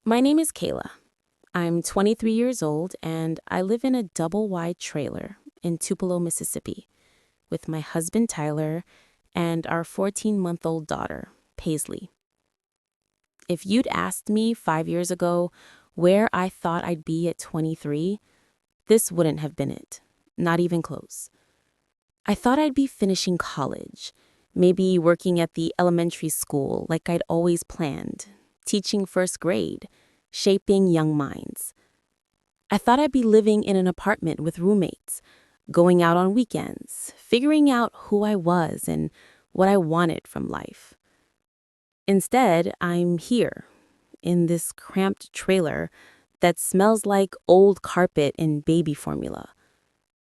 My name is Kayla. I'm 23 years old and I live in a double wide trailer in Tupelo, Mississippi, with my husband Tyler and our 14-month-old daughter, Paisley. If you'd asked me 5 years ago where I thought I'd be at 23, this wouldn't have been it. Not even close. I thought I'd be finishing college, maybe working at the elementary school like I'd always planned, teaching first grade, shaping young minds. I thought I'd be living in an apartment with roommates, going out on weekends, figuring out who I was and what I wanted from life. Instead, I'm here, in this cramped trailer that smells like old carpet and baby formula,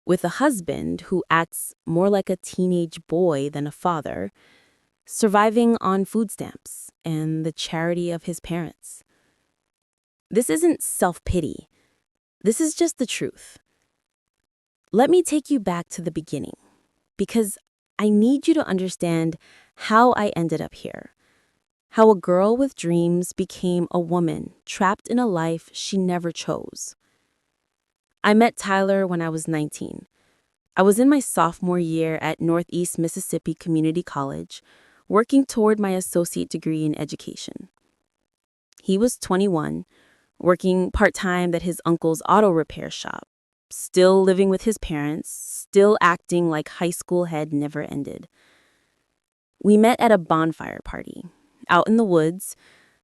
with a husband who acts more like a teenage boy than a father, surviving on food stamps and the charity of his parents. This isn't self-pity. This is just the truth. Let me take you back to the beginning, because I need you to understand how I ended up here. How a girl with dreams became a woman trapped in a life she never chose. I met Tyler when I was 19. I was in my sophomore year at Northeast Mississippi Community College, working toward my associate degree in education. He was 21, working part-time at his uncle's auto repair shop, still living with his parents, still acting like high school had never ended. We met at a bonfire party, out in the woods,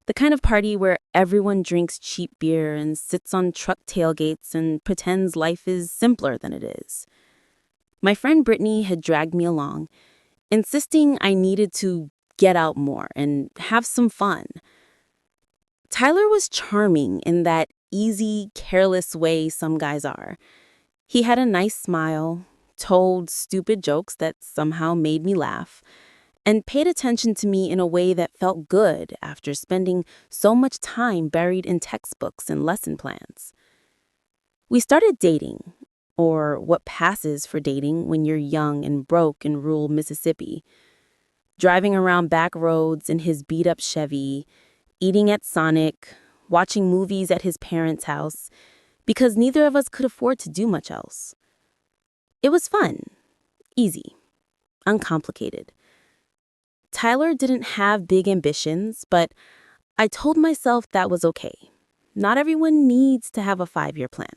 the kind of party where everyone drinks cheap beer and sits on truck tailgates and pretends life is simpler than it is. My friend Brittany had dragged me along, insisting I needed to get out more and have some fun. Tyler was charming in that easy, careless way some guys are. He had a nice smile, told stupid jokes that somehow made me laugh, and paid attention to me in a way that felt good after spending so much time buried in textbooks and lesson plans. We started dating, or what passes for dating when you're young and broke in rural Mississippi, driving around back roads in his beat-up Chevy, eating at Sonic, watching movies at his parents' house, because neither of us could afford to do much else. It was fun, easy, uncomplicated. Tyler didn't have big ambitions, but I told myself that was okay. Not everyone needs to have a 5-year plan.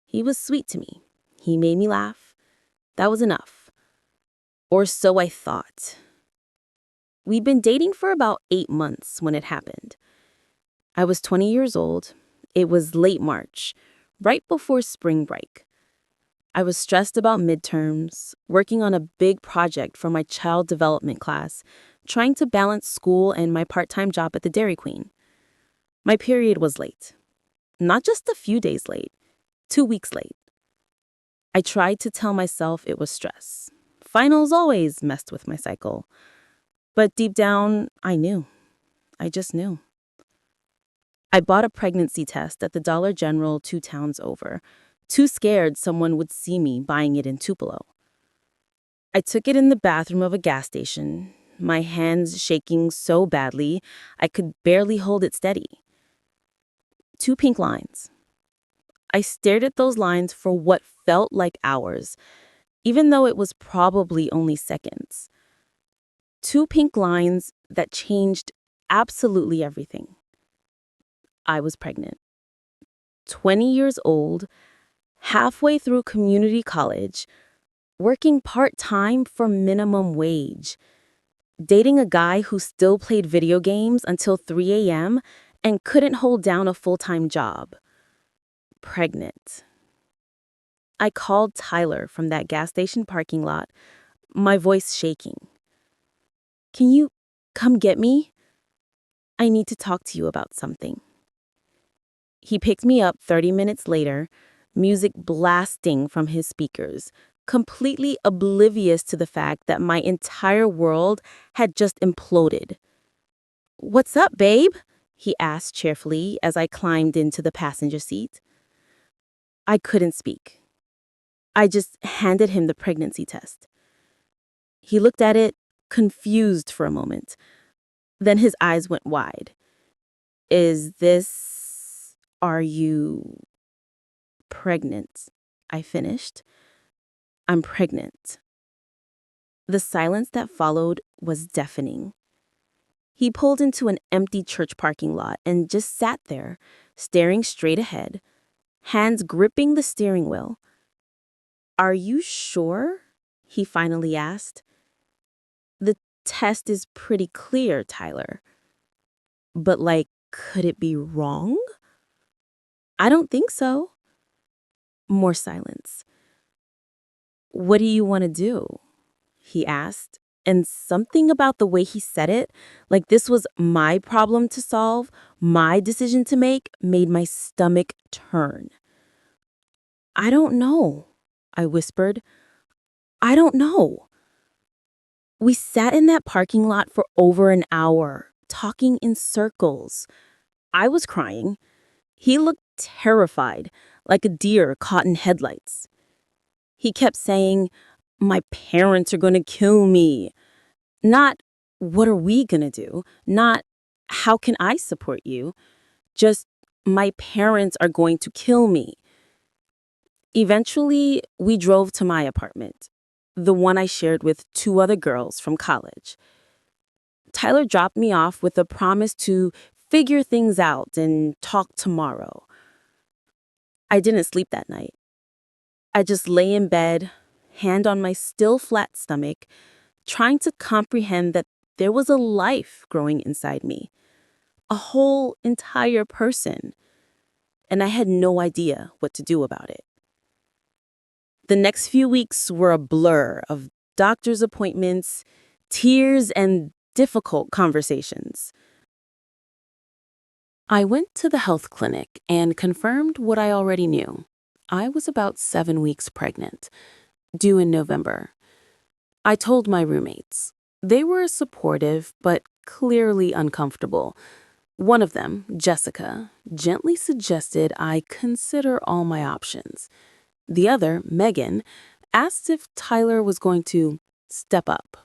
He was sweet to me. He made me laugh. That was enough. Or so I thought. We'd been dating for about 8 months when it happened. I was 20 years old. It was late March, right before spring break. I was stressed about midterms, working on a big project for my child development class, trying to balance school and my part-time job at the Dairy Queen. My period was late. Not just a few days late, 2 weeks late. I tried to tell myself it was stress. Finals always messed with my cycle. But deep down, I knew. I just knew. I bought a pregnancy test at the Dollar General 2 towns over, too scared someone would see me buying it in Tupelo. I took it in the bathroom of a gas station, my hands shaking so badly I could barely hold it steady. 2 pink lines. I stared at those lines for what felt like hours, even though it was probably only seconds. 2 pink lines that changed absolutely everything. I was pregnant. 20 years old, halfway through community college, working part-time for minimum wage, dating a guy who still played video games until 3 a.m. and couldn't hold down a full-time job. Pregnant. I called Tyler from that gas station parking lot, my voice shaking. "Can you come get me? I need to talk to you about something." He picked me up 30 minutes later, music blasting from his speakers, completely oblivious to the fact that my entire world had just imploded. "What's up, babe?" he asked cheerfully as I climbed into the passenger seat. I couldn't speak. I just handed him the pregnancy test. He looked at it, confused for a moment. Then his eyes went wide. Are you pregnant? I finished. I'm pregnant. The silence that followed was deafening. He pulled into an empty church parking lot and just sat there, staring straight ahead, hands gripping the steering wheel. Are you sure? He finally asked. The test is pretty clear, Tyler. But, could it be wrong? I don't think so. More silence. What do you want to do? He asked. And something about the way he said it, like this was my problem to solve, my decision to make, made my stomach turn. I don't know, I whispered. I don't know. We sat in that parking lot for over an hour, talking in circles. I was crying. He looked terrified, like a deer caught in headlights. He kept saying, "My parents are going to kill me." Not, "What are we going to do?" Not, "How can I support you?" Just, "My parents are going to kill me." Eventually, we drove to my apartment, the one I shared with two other girls from college. Tyler dropped me off with a promise to figure things out and talk tomorrow. I didn't sleep that night. I just lay in bed, hand on my still flat stomach, trying to comprehend that there was a life growing inside me, a whole entire person, and I had no idea what to do about it. The next few weeks were a blur of doctor's appointments, tears, and difficult conversations. I went to the health clinic and confirmed what I already knew. I was about 7 weeks pregnant, due in November. I told my roommates. They were supportive, but clearly uncomfortable. One of them, Jessica, gently suggested I consider all my options. The other, Megan, asked if Tyler was going to step up.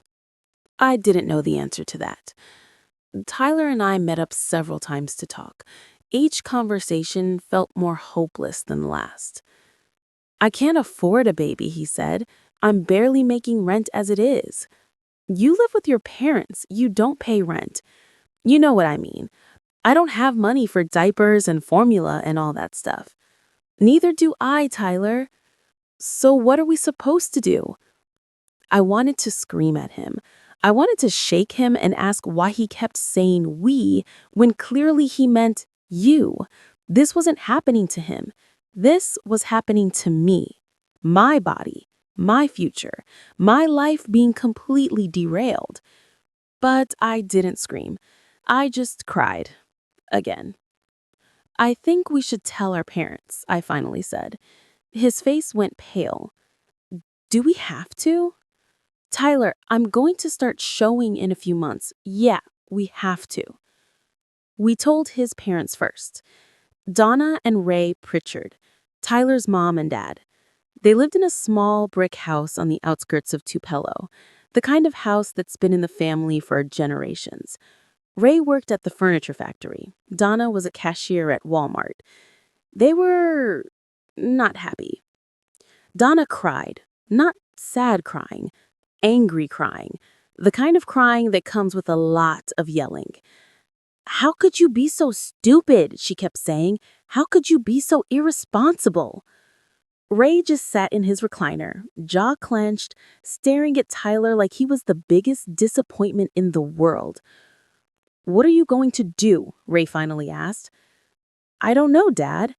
I didn't know the answer to that. Tyler and I met up several times to talk. Each conversation felt more hopeless than the last. "I can't afford a baby," he said. "I'm barely making rent as it is." "You live with your parents. You don't pay rent." "You know what I mean. I don't have money for diapers and formula and all that stuff." "Neither do I, Tyler." "So what are we supposed to do?" I wanted to scream at him. I wanted to shake him and ask why he kept saying "we" when clearly he meant "you." This wasn't happening to him. This was happening to me. My body, my future, my life being completely derailed. But I didn't scream. I just cried. Again. "I think we should tell our parents," I finally said. His face went pale. "Do we have to?" "Tyler, I'm going to start showing in a few months. Yeah, we have to." We told his parents first. Donna and Ray Pritchard, Tyler's mom and dad. They lived in a small brick house on the outskirts of Tupelo, the kind of house that's been in the family for generations. Ray worked at the furniture factory. Donna was a cashier at Walmart. They were not happy. Donna cried, not sad crying, angry crying, the kind of crying that comes with a lot of yelling. "How could you be so stupid?" she kept saying. "How could you be so irresponsible?" Ray just sat in his recliner, jaw clenched, staring at Tyler like he was the biggest disappointment in the world. "What are you going to do?" Ray finally asked. "I don't know, Dad."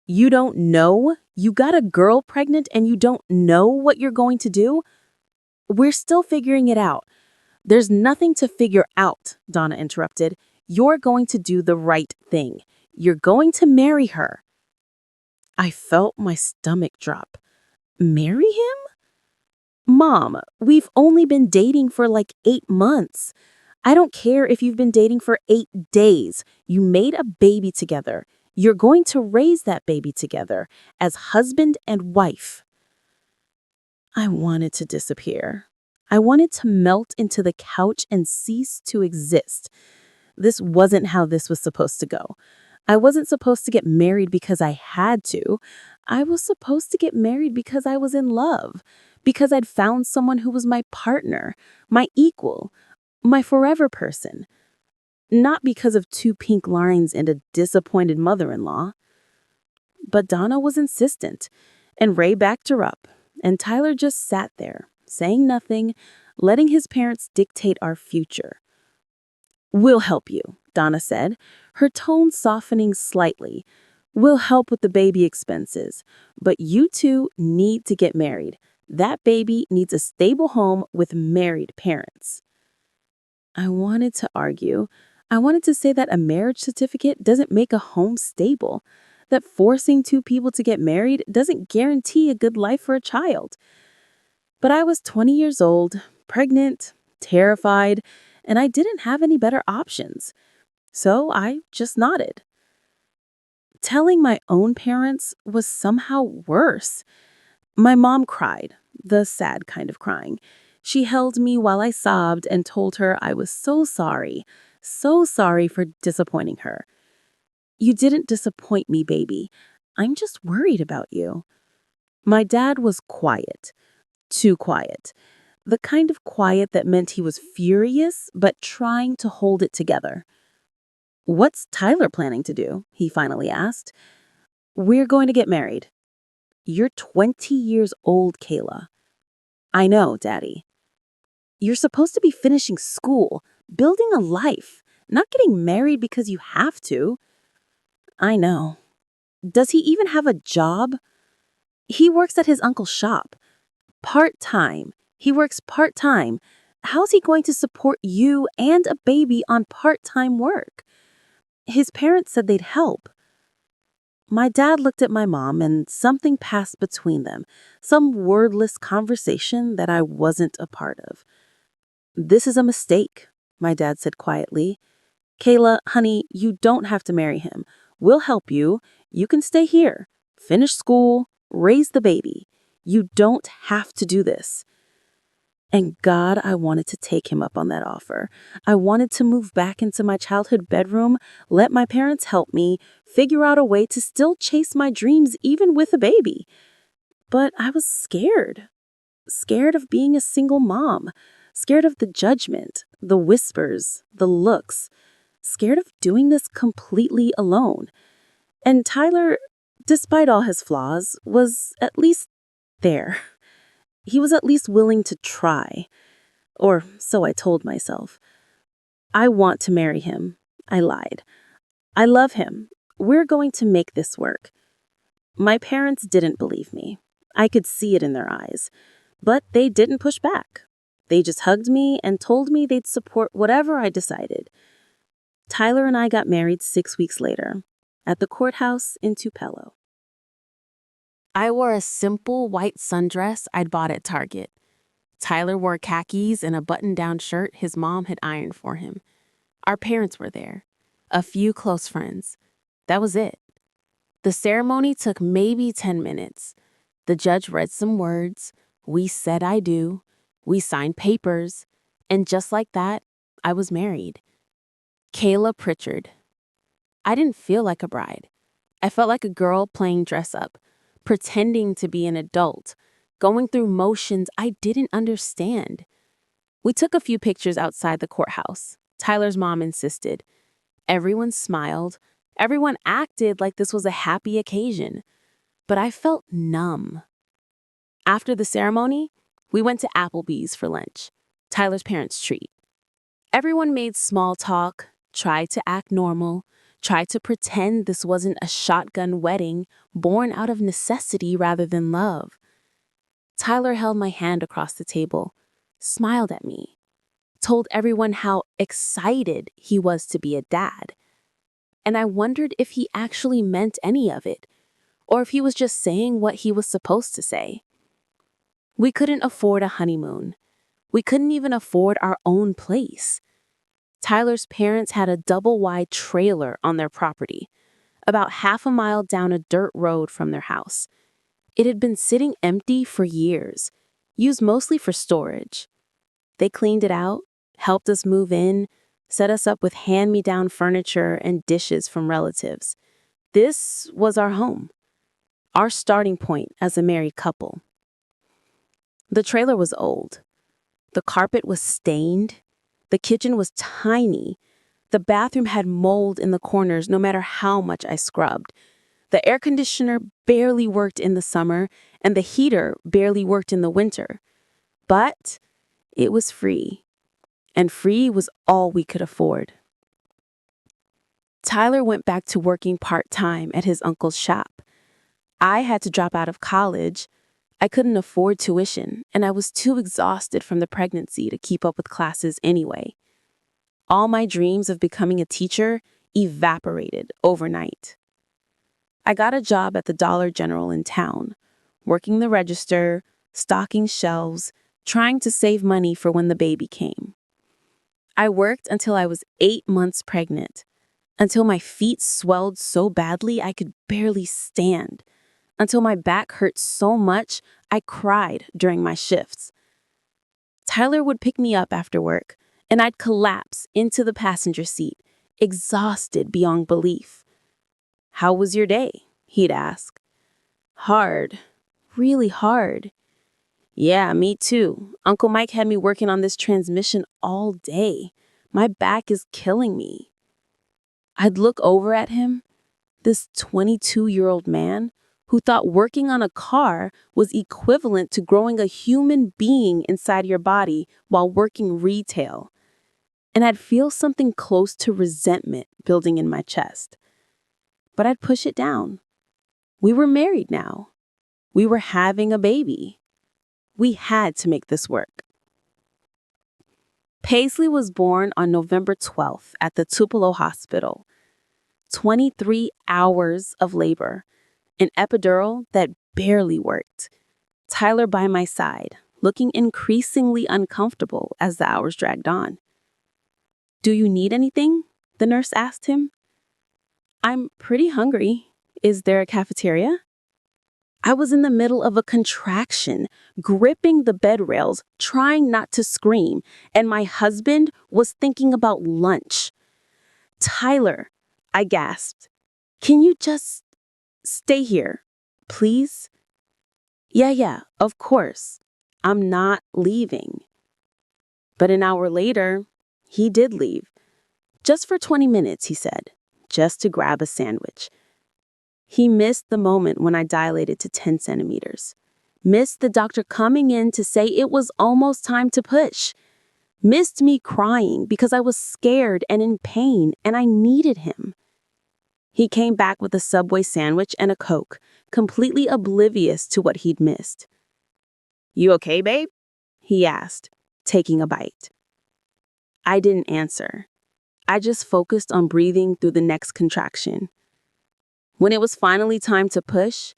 "You don't know? You got a girl pregnant and you don't know what you're going to do?" "We're still figuring it out." "There's nothing to figure out," Donna interrupted. "You're going to do the right thing. You're going to marry her." I felt my stomach drop. Marry him? "Mom, we've only been dating for 8 months. I don't care if you've been dating for 8 days. You made a baby together. You're going to raise that baby together as husband and wife." I wanted to disappear. I wanted to melt into the couch and cease to exist. This wasn't how this was supposed to go. I wasn't supposed to get married because I had to. I was supposed to get married because I was in love, because I'd found someone who was my partner, my equal, my forever person. Not because of two pink lines and a disappointed mother-in-law. But Donna was insistent, and Ray backed her up, and Tyler just sat there, saying nothing, letting his parents dictate our future. "We'll help you," Donna said, her tone softening slightly. "We'll help with the baby expenses, but you two need to get married. That baby needs a stable home with married parents." I wanted to argue. I wanted to say that a marriage certificate doesn't make a home stable, that forcing two people to get married doesn't guarantee a good life for a child. But I was 20 years old, pregnant, terrified, and I didn't have any better options. So I just nodded. Telling my own parents was somehow worse. My mom cried, the sad kind of crying. She held me while I sobbed and told her I was so sorry for disappointing her. "You didn't disappoint me, baby. I'm just worried about you." My dad was quiet, too quiet. The kind of quiet that meant he was furious, but trying to hold it together. "What's Tyler planning to do?" he finally asked. "We're going to get married." "You're 20 years old, Kayla." "I know, Daddy." "You're supposed to be finishing school, building a life, not getting married because you have to." "I know." "Does he even have a job?" "He works at his uncle's shop. Part-time. He works part-time. How's he going to support you and a baby on part-time work?" "His parents said they'd help." My dad looked at my mom and something passed between them, some wordless conversation that I wasn't a part of. "This is a mistake," my dad said quietly. "Kayla, honey, you don't have to marry him. We'll help you. You can stay here, finish school, raise the baby. You don't have to do this." And God, I wanted to take him up on that offer. I wanted to move back into my childhood bedroom, let my parents help me, figure out a way to still chase my dreams even with a baby. But I was scared. Scared of being a single mom. Scared of the judgment, the whispers, the looks. Scared of doing this completely alone. And Tyler, despite all his flaws, was at least there. He was at least willing to try. Or so I told myself. "I want to marry him." I lied. "I love him. We're going to make this work." My parents didn't believe me. I could see it in their eyes. But they didn't push back. They just hugged me and told me they'd support whatever I decided. Tyler and I got married 6 weeks later, at the courthouse in Tupelo. I wore a simple white sundress I'd bought at Target. Tyler wore khakis and a button-down shirt his mom had ironed for him. Our parents were there. A few close friends. That was it. The ceremony took maybe 10 minutes. The judge read some words. We said "I do." We signed papers. And just like that, I was married. Kayla Pritchard. I didn't feel like a bride. I felt like a girl playing dress-up, pretending to be an adult, going through motions I didn't understand. We took a few pictures outside the courthouse. Tyler's mom insisted. Everyone smiled. Everyone acted like this was a happy occasion. But I felt numb. After the ceremony, we went to Applebee's for lunch, Tyler's parents' treat. Everyone made small talk, tried to act normal, tried to pretend this wasn't a shotgun wedding born out of necessity rather than love. Tyler held my hand across the table, smiled at me, told everyone how excited he was to be a dad. And I wondered if he actually meant any of it, or if he was just saying what he was supposed to say. We couldn't afford a honeymoon. We couldn't even afford our own place. Tyler's parents had a double-wide trailer on their property, about half a mile down a dirt road from their house. It had been sitting empty for years, used mostly for storage. They cleaned it out, helped us move in, set us up with hand-me-down furniture and dishes from relatives. This was our home, our starting point as a married couple. The trailer was old. The carpet was stained. The kitchen was tiny. The bathroom had mold in the corners no matter how much I scrubbed. The air conditioner barely worked in the summer, and the heater barely worked in the winter. But it was free, and free was all we could afford. Tyler went back to working part-time at his uncle's shop. I had to drop out of college. I couldn't afford tuition, and I was too exhausted from the pregnancy to keep up with classes anyway. All my dreams of becoming a teacher evaporated overnight. I got a job at the Dollar General in town, working the register, stocking shelves, trying to save money for when the baby came. I worked until I was 8 months pregnant, until my feet swelled so badly I could barely stand, until my back hurt so much I cried during my shifts. Tyler would pick me up after work, and I'd collapse into the passenger seat, exhausted beyond belief. "How was your day?" he'd ask. "Hard. Really hard." "Yeah, me too. Uncle Mike had me working on this transmission all day. My back is killing me." I'd look over at him, this 22-year-old man who thought working on a car was equivalent to growing a human being inside your body while working retail. And I'd feel something close to resentment building in my chest. But I'd push it down. We were married now. We were having a baby. We had to make this work. Paisley was born on November 12th at the Tupelo hospital. 23 hours of labor, an epidural that barely worked. Tyler by my side, looking increasingly uncomfortable as the hours dragged on. "Do you need anything?" the nurse asked him. "I'm pretty hungry. Is there a cafeteria?" I was in the middle of a contraction, gripping the bed rails, trying not to scream, and my husband was thinking about lunch. "Tyler," I gasped, "can you just stay here, please?" Yeah, of course. I'm not leaving." But an hour later, he did leave. Just for 20 minutes, he said, just to grab a sandwich. He missed the moment when I dilated to 10 centimeters. Missed the doctor coming in to say it was almost time to push. Missed me crying because I was scared and in pain and I needed him. He came back with a Subway sandwich and a Coke, completely oblivious to what he'd missed. "You okay, babe?" he asked, taking a bite. I didn't answer. I just focused on breathing through the next contraction. When it was finally time to push,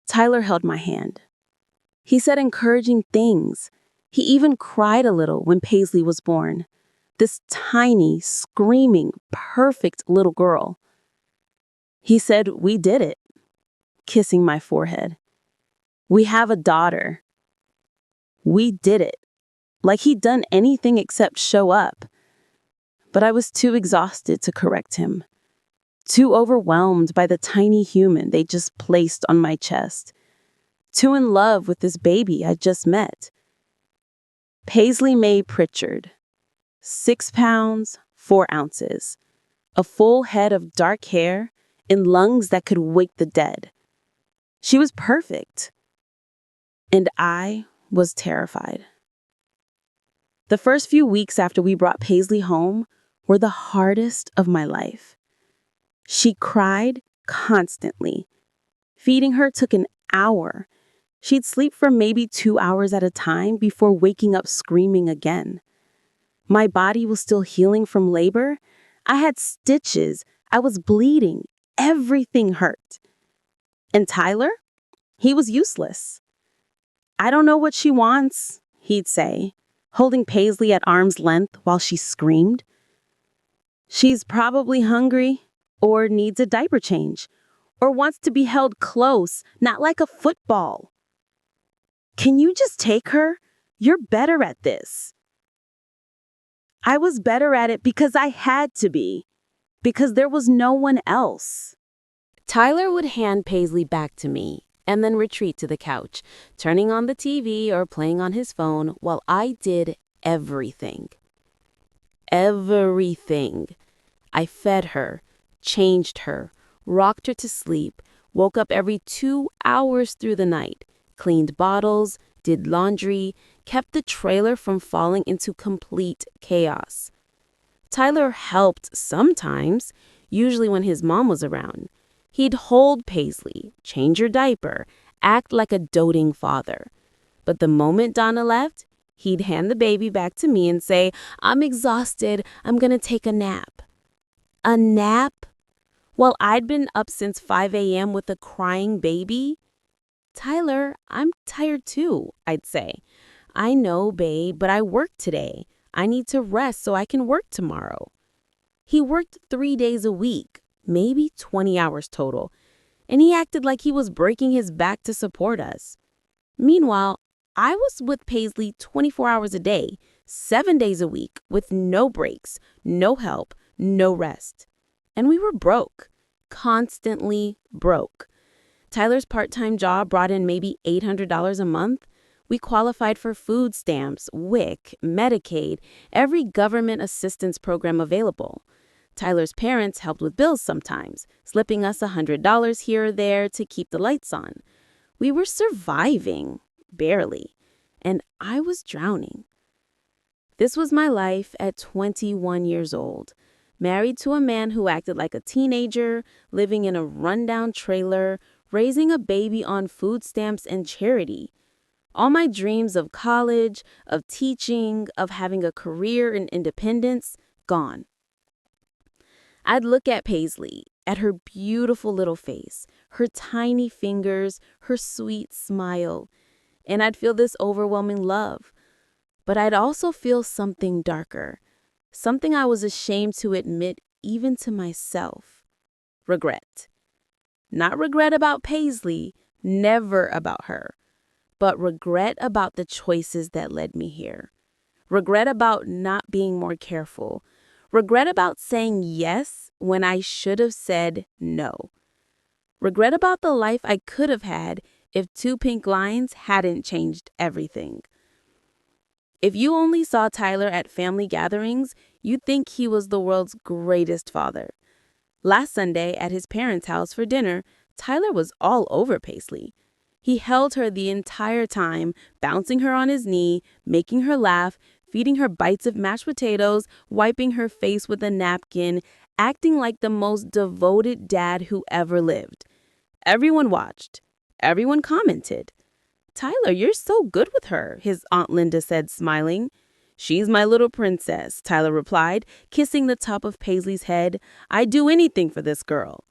Tyler held my hand. He said encouraging things. He even cried a little when Paisley was born. This tiny, screaming, perfect little girl. He said, "We did it," kissing my forehead. "We have a daughter." We did it. Like he'd done anything except show up. But I was too exhausted to correct him. Too overwhelmed by the tiny human they just placed on my chest. Too in love with this baby I just met. Paisley Mae Pritchard. 6 pounds, 4 ounces. A full head of dark hair and lungs that could wake the dead. She was perfect. And I was terrified. The first few weeks after we brought Paisley home were the hardest of my life. She cried constantly. Feeding her took an hour. She'd sleep for maybe 2 hours at a time before waking up screaming again. My body was still healing from labor. I had stitches. I was bleeding. Everything hurt. And Tyler? He was useless. "I don't know what she wants," he'd say, holding Paisley at arm's length while she screamed. "She's probably hungry, or needs a diaper change, or wants to be held close, not like a football. Can you just take her? You're better at this." I was better at it because I had to be, because there was no one else. Tyler would hand Paisley back to me and then retreat to the couch, turning on the TV or playing on his phone while I did everything. Everything. I fed her, changed her, rocked her to sleep, woke up every 2 hours through the night, cleaned bottles, did laundry, kept the trailer from falling into complete chaos. Tyler helped sometimes, usually when his mom was around. He'd hold Paisley, change her diaper, act like a doting father. But the moment Donna left, he'd hand the baby back to me and say, "I'm exhausted, I'm gonna take a nap." A nap? While I'd been up since 5 a.m. with a crying baby? "Tyler, I'm tired too," I'd say. "I know, babe, but I worked today. I need to rest so I can work tomorrow." He worked 3 days a week, maybe 20 hours total, and he acted like he was breaking his back to support us. Meanwhile, I was with Paisley 24 hours a day, 7 days a week, with no breaks, no help, no rest. And we were broke, constantly broke. Tyler's part-time job brought in maybe $800 a month. We qualified for food stamps, WIC, Medicaid, every government assistance program available. Tyler's parents helped with bills sometimes, slipping us $100 here or there to keep the lights on. We were surviving, barely, and I was drowning. This was my life at 21 years old, married to a man who acted like a teenager, living in a rundown trailer, raising a baby on food stamps and charity. All my dreams of college, of teaching, of having a career and independence, gone. I'd look at Paisley, at her beautiful little face, her tiny fingers, her sweet smile, and I'd feel this overwhelming love. But I'd also feel something darker, something I was ashamed to admit even to myself. Regret. Not regret about Paisley, never about her, but regret about the choices that led me here. Regret about not being more careful. Regret about saying yes when I should have said no. Regret about the life I could have had if 2 pink lines hadn't changed everything. If you only saw Tyler at family gatherings, you'd think he was the world's greatest father. Last Sunday at his parents' house for dinner, Tyler was all over Paisley. He held her the entire time, bouncing her on his knee, making her laugh, feeding her bites of mashed potatoes, wiping her face with a napkin, acting like the most devoted dad who ever lived. Everyone watched. Everyone commented. "Tyler, you're so good with her," his Aunt Linda said, smiling. "She's my little princess," Tyler replied, kissing the top of Paisley's head. "I'd do anything for this girl."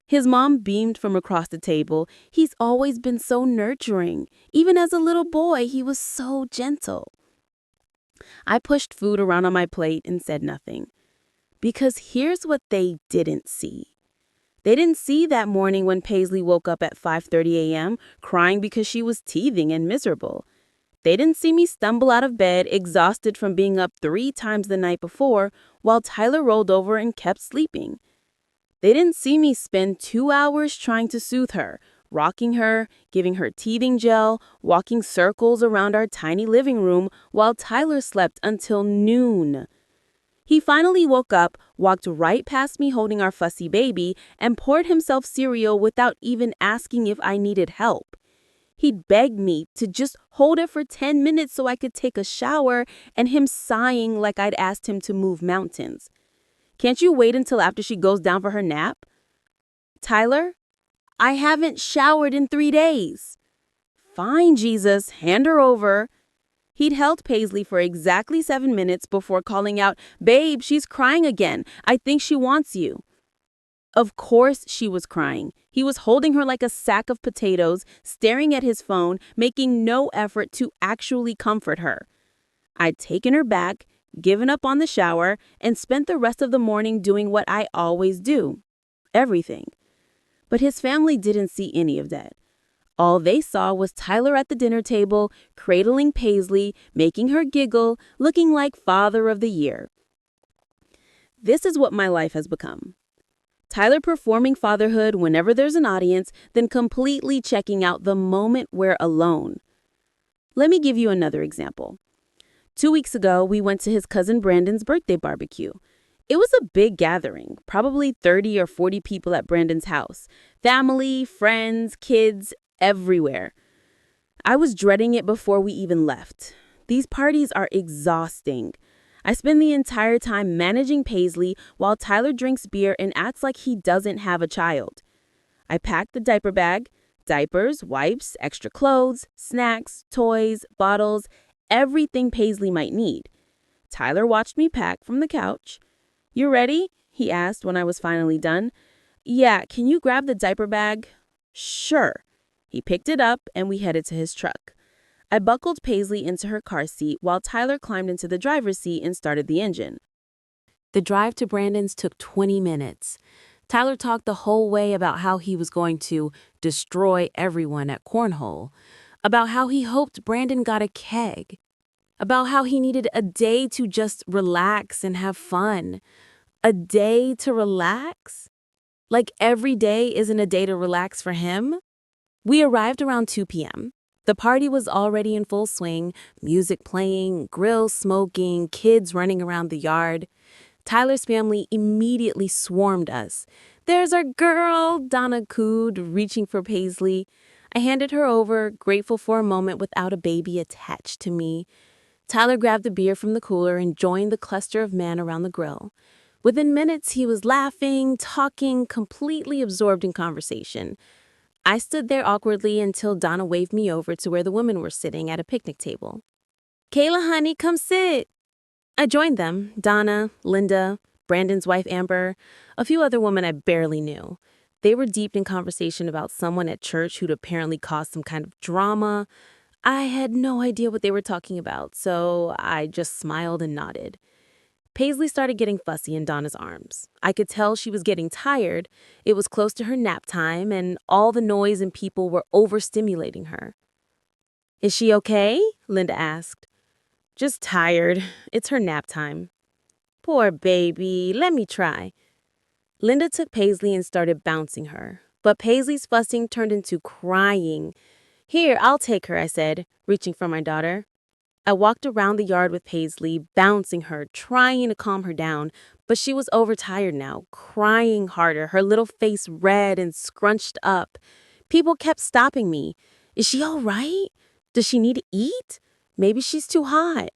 His mom beamed from across the table. "He's always been so nurturing. Even as a little boy, he was so gentle." I pushed food around on my plate and said nothing. Because here's what they didn't see. They didn't see that morning when Paisley woke up at 5:30 a.m. crying because she was teething and miserable. They didn't see me stumble out of bed, exhausted from being up 3 times the night before, while Tyler rolled over and kept sleeping. They didn't see me spend 2 hours trying to soothe her, rocking her, giving her teething gel, walking circles around our tiny living room while Tyler slept until noon. He finally woke up, walked right past me holding our fussy baby, and poured himself cereal without even asking if I needed help. He'd begged me to just hold it for 10 minutes so I could take a shower, and him sighing like I'd asked him to move mountains. "Can't you wait until after she goes down for her nap?" "Tyler, I haven't showered in 3 days." "Fine, Jesus, hand her over." He'd held Paisley for exactly 7 minutes before calling out, "Babe, she's crying again. I think she wants you." Of course she was crying. He was holding her like a sack of potatoes, staring at his phone, making no effort to actually comfort her. I'd taken her back, given up on the shower, and spent the rest of the morning doing what I always do. Everything. But his family didn't see any of that. All they saw was Tyler at the dinner table, cradling Paisley, making her giggle, looking like Father of the Year. This is what my life has become. Tyler performing fatherhood whenever there's an audience, then completely checking out the moment we're alone. Let me give you another example. 2 weeks ago, we went to his cousin Brandon's birthday barbecue. It was a big gathering, probably 30 or 40 people at Brandon's house. Family, friends, kids, everywhere. I was dreading it before we even left. These parties are exhausting. I spend the entire time managing Paisley while Tyler drinks beer and acts like he doesn't have a child. I packed the diaper bag, diapers, wipes, extra clothes, snacks, toys, bottles, everything Paisley might need. Tyler watched me pack from the couch. "You ready?" he asked when I was finally done. "Yeah, can you grab the diaper bag?" "Sure." He picked it up and we headed to his truck. I buckled Paisley into her car seat while Tyler climbed into the driver's seat and started the engine. The drive to Brandon's took 20 minutes. Tyler talked the whole way about how he was going to destroy everyone at Cornhole, about how he hoped Brandon got a keg, about how he needed a day to just relax and have fun. A day to relax? Like every day isn't a day to relax for him? We arrived around 2 p.m. The party was already in full swing, music playing, grills smoking, kids running around the yard. Tyler's family immediately swarmed us. "There's our girl," Donna cooed, reaching for Paisley. I handed her over, grateful for a moment without a baby attached to me. Tyler grabbed a beer from the cooler and joined the cluster of men around the grill. Within minutes, he was laughing, talking, completely absorbed in conversation. I stood there awkwardly until Donna waved me over to where the women were sitting at a picnic table. "Kayla, honey, come sit." I joined them, Donna, Linda, Brandon's wife Amber, a few other women I barely knew. They were deep in conversation about someone at church who'd apparently caused some kind of drama. I had no idea what they were talking about, so I just smiled and nodded. Paisley started getting fussy in Donna's arms. I could tell she was getting tired. It was close to her nap time, and all the noise and people were overstimulating her. "Is she okay?" Linda asked. "Just tired. It's her nap time." "Poor baby. Let me try." Linda took Paisley and started bouncing her, but Paisley's fussing turned into crying. "Here, I'll take her," I said, reaching for my daughter. I walked around the yard with Paisley, bouncing her, trying to calm her down, but she was overtired now, crying harder, her little face red and scrunched up. People kept stopping me. "Is she all right? Does she need to eat? Maybe she's too hot."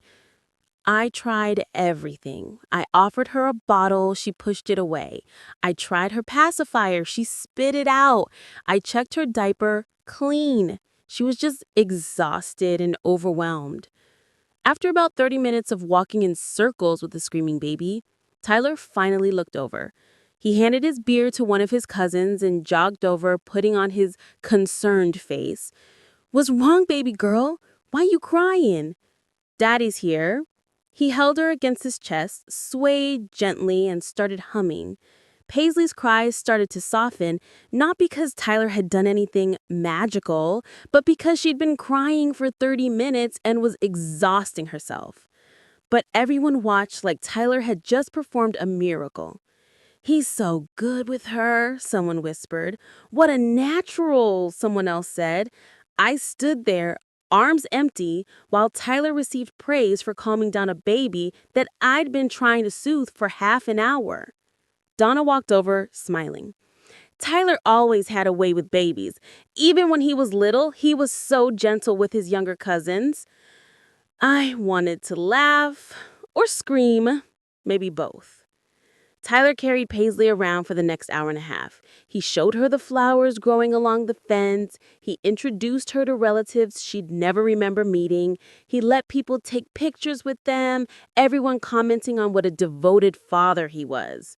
I tried everything. I offered her a bottle, she pushed it away. I tried her pacifier, she spit it out. I checked her diaper, clean. She was just exhausted and overwhelmed. After about 30 minutes of walking in circles with the screaming baby, Tyler finally looked over. He handed his beer to one of his cousins and jogged over, putting on his concerned face. "What's wrong, baby girl? Why you crying?" "Daddy's here." He held her against his chest, swayed gently, and started humming. Paisley's cries started to soften, not because Tyler had done anything magical, but because she'd been crying for 30 minutes and was exhausting herself. But everyone watched like Tyler had just performed a miracle. "He's so good with her," someone whispered. "What a natural," someone else said. I stood there, arms empty, while Tyler received praise for calming down a baby that I'd been trying to soothe for half an hour. Donna walked over, smiling. "Tyler always had a way with babies. Even when he was little, he was so gentle with his younger cousins." I wanted to laugh or scream, maybe both. Tyler carried Paisley around for the next hour and a half. He showed her the flowers growing along the fence. He introduced her to relatives she'd never remember meeting. He let people take pictures with them, everyone commenting on what a devoted father he was.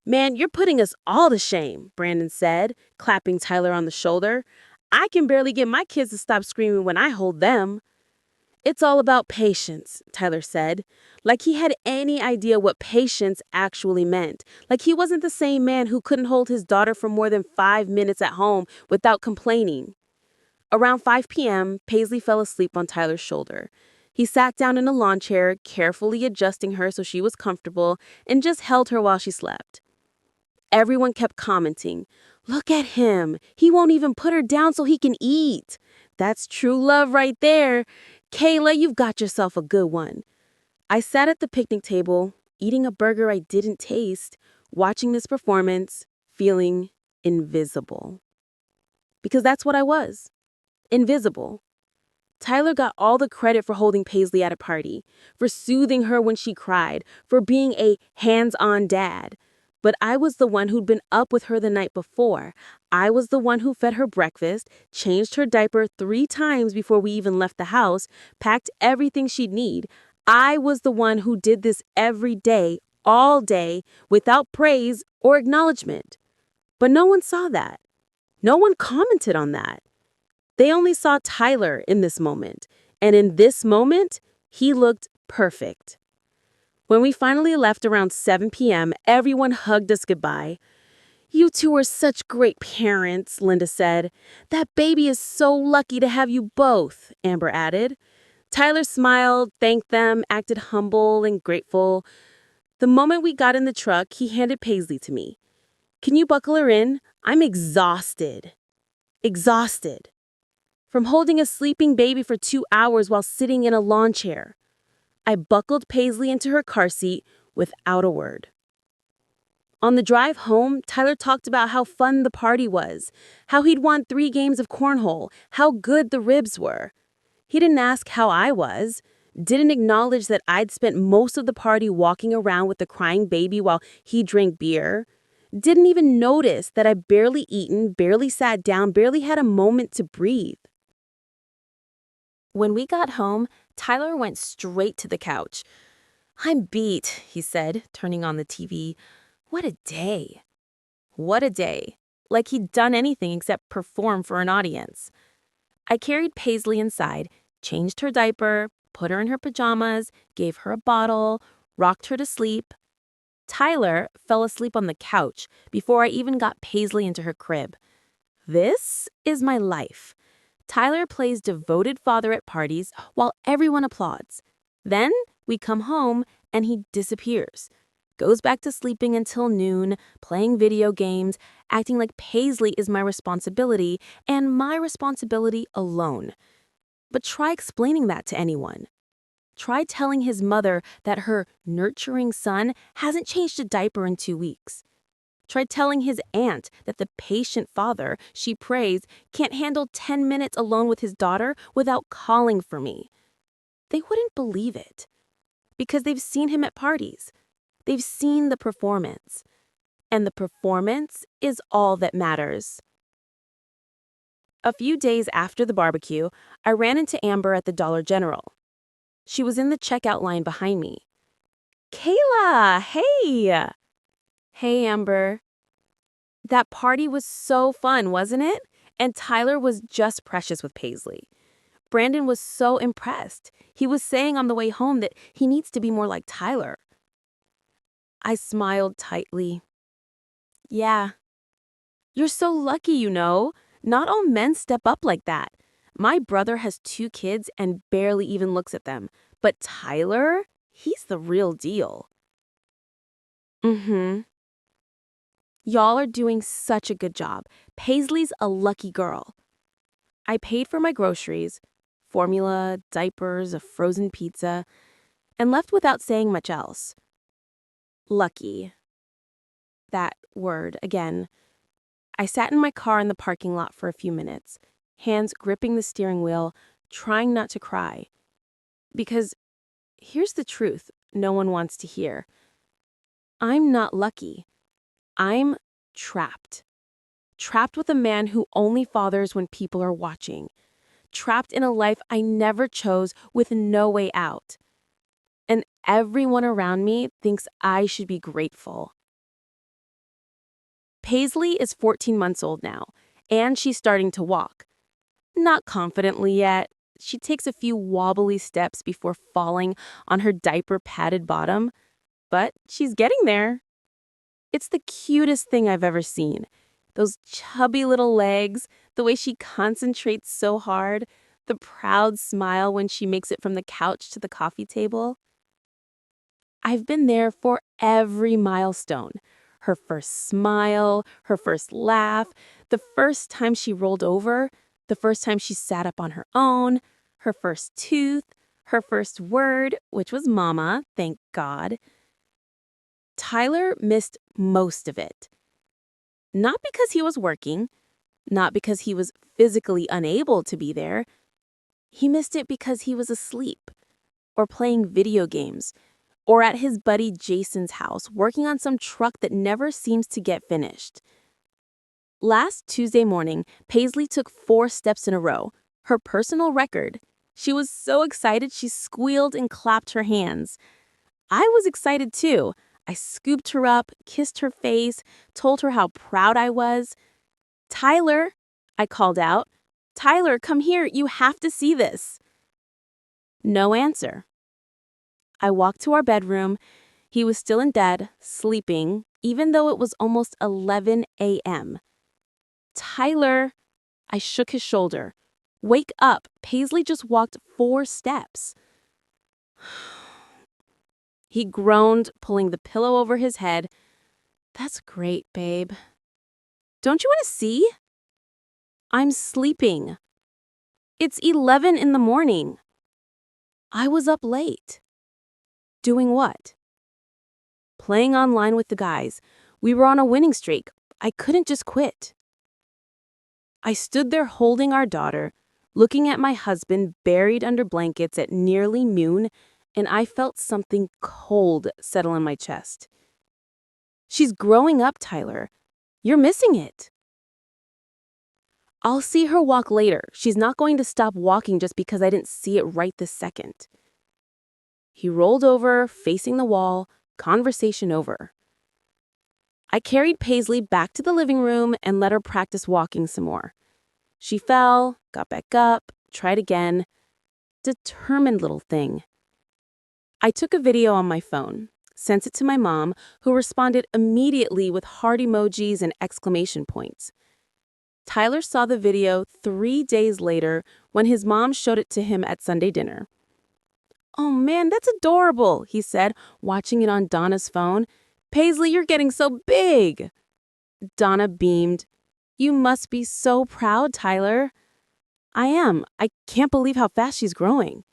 "Man, you're putting us all to shame," Brandon said, clapping Tyler on the shoulder. "I can barely get my kids to stop screaming when I hold them." "It's all about patience," Tyler said, like he had any idea what patience actually meant, like he wasn't the same man who couldn't hold his daughter for more than 5 minutes at home without complaining. Around 5 p.m., Paisley fell asleep on Tyler's shoulder. He sat down in a lawn chair, carefully adjusting her so she was comfortable, and just held her while she slept. Everyone kept commenting, "Look at him. He won't even put her down so he can eat. That's true love right there. Kayla, you've got yourself a good one." I sat at the picnic table, eating a burger I didn't taste, watching this performance, feeling invisible. Because that's what I was. Invisible. Tyler got all the credit for holding Paisley at a party, for soothing her when she cried, for being a hands-on dad. But I was the one who'd been up with her the night before. I was the one who fed her breakfast, changed her diaper 3 times before we even left the house, packed everything she'd need. I was the one who did this every day, all day, without praise or acknowledgement. But no one saw that. No one commented on that. They only saw Tyler in this moment, and in this moment, he looked perfect. When we finally left around 7 p.m., everyone hugged us goodbye. "You two are such great parents," Linda said. "That baby is so lucky to have you both," Amber added. Tyler smiled, thanked them, acted humble and grateful. The moment we got in the truck, he handed Paisley to me. "Can you buckle her in? I'm exhausted." Exhausted. From holding a sleeping baby for 2 hours while sitting in a lawn chair. I buckled Paisley into her car seat without a word. On the drive home, Tyler talked about how fun the party was, how he'd won 3 games of cornhole, how good the ribs were. He didn't ask how I was, didn't acknowledge that I'd spent most of the party walking around with the crying baby while he drank beer, didn't even notice that I'd barely eaten, barely sat down, barely had a moment to breathe. When we got home, Tyler went straight to the couch. "I'm beat," he said, turning on the TV. "What a day." What a day. Like he'd done anything except perform for an audience. I carried Paisley inside, changed her diaper, put her in her pajamas, gave her a bottle, rocked her to sleep. Tyler fell asleep on the couch before I even got Paisley into her crib. This is my life. Tyler plays devoted father at parties while everyone applauds. Then we come home and he disappears. Goes back to sleeping until noon, playing video games, acting like Paisley is my responsibility and my responsibility alone. But try explaining that to anyone. Try telling his mother that her nurturing son hasn't changed a diaper in 2 weeks. Try telling his aunt that the patient father she prays can't handle 10 minutes alone with his daughter without calling for me. They wouldn't believe it because they've seen him at parties. They've seen the performance. And the performance is all that matters. A few days after the barbecue, I ran into Amber at the Dollar General. She was in the checkout line behind me. "Kayla, hey!" "Hey, Amber." That party was so fun, wasn't it? And Tyler was just precious with Paisley. Brandon was so impressed. He was saying on the way home that he needs to be more like Tyler. I smiled tightly. "Yeah. You're so lucky, you know. Not all men step up like that. My brother has 2 kids and barely even looks at them. But Tyler, he's the real deal." "Mm-hmm. Y'all are doing such a good job. Paisley's a lucky girl." I paid for my groceries, formula, diapers, a frozen pizza, and left without saying much else. Lucky. That word again. I sat in my car in the parking lot for a few minutes, hands gripping the steering wheel, trying not to cry. Because here's the truth no one wants to hear. I'm not lucky. I'm trapped. Trapped with a man who only fathers when people are watching. Trapped in a life I never chose with no way out. And everyone around me thinks I should be grateful. Paisley is 14 months old now, and she's starting to walk. Not confidently yet. She takes a few wobbly steps before falling on her diaper-padded bottom, but she's getting there. It's the cutest thing I've ever seen. Those chubby little legs, the way she concentrates so hard, The proud smile when she makes it from the couch to the coffee table. I've been there for every milestone. Her first smile, her first laugh, the first time she rolled over, the first time she sat up on her own, her first tooth, her first word, which was mama, thank God. Tyler missed most of it. Not because he was working, not because he was physically unable to be there. He missed it because he was asleep, or playing video games, or at his buddy Jason's house working on some truck that never seems to get finished. Last Tuesday morning, Paisley took 4 steps in a row, her personal record. She was so excited she squealed and clapped her hands. I was excited too. I scooped her up, kissed her face, told her how proud I was. "Tyler," I called out. "Tyler, come here, you have to see this." No answer. I walked to our bedroom. He was still in bed, sleeping, even though it was almost 11 a.m. "Tyler," I shook his shoulder. "Wake up, Paisley just walked 4 steps." He groaned, pulling the pillow over his head. "That's great, babe. Don't you want to see?" "I'm sleeping. It's 11 in the morning." I was up late. Doing what? Playing online with the guys. We were on a winning streak. I couldn't just quit. I stood there holding our daughter, looking at my husband buried under blankets at nearly noon, and I felt something cold settle in my chest. "She's growing up, Tyler. You're missing it." "I'll see her walk later. She's not going to stop walking just because I didn't see it right this second." He rolled over, facing the wall, conversation over. I carried Paisley back to the living room and let her practice walking some more. She fell, got back up, tried again. Determined little thing. I took a video on my phone, sent it to my mom, who responded immediately with heart emojis and exclamation points. Tyler saw the video 3 days later when his mom showed it to him at Sunday dinner. "Oh man, that's adorable," he said, watching it on Donna's phone. "Paisley, you're getting so big." Donna beamed. "You must be so proud, Tyler." "I am. I can't believe how fast she's growing."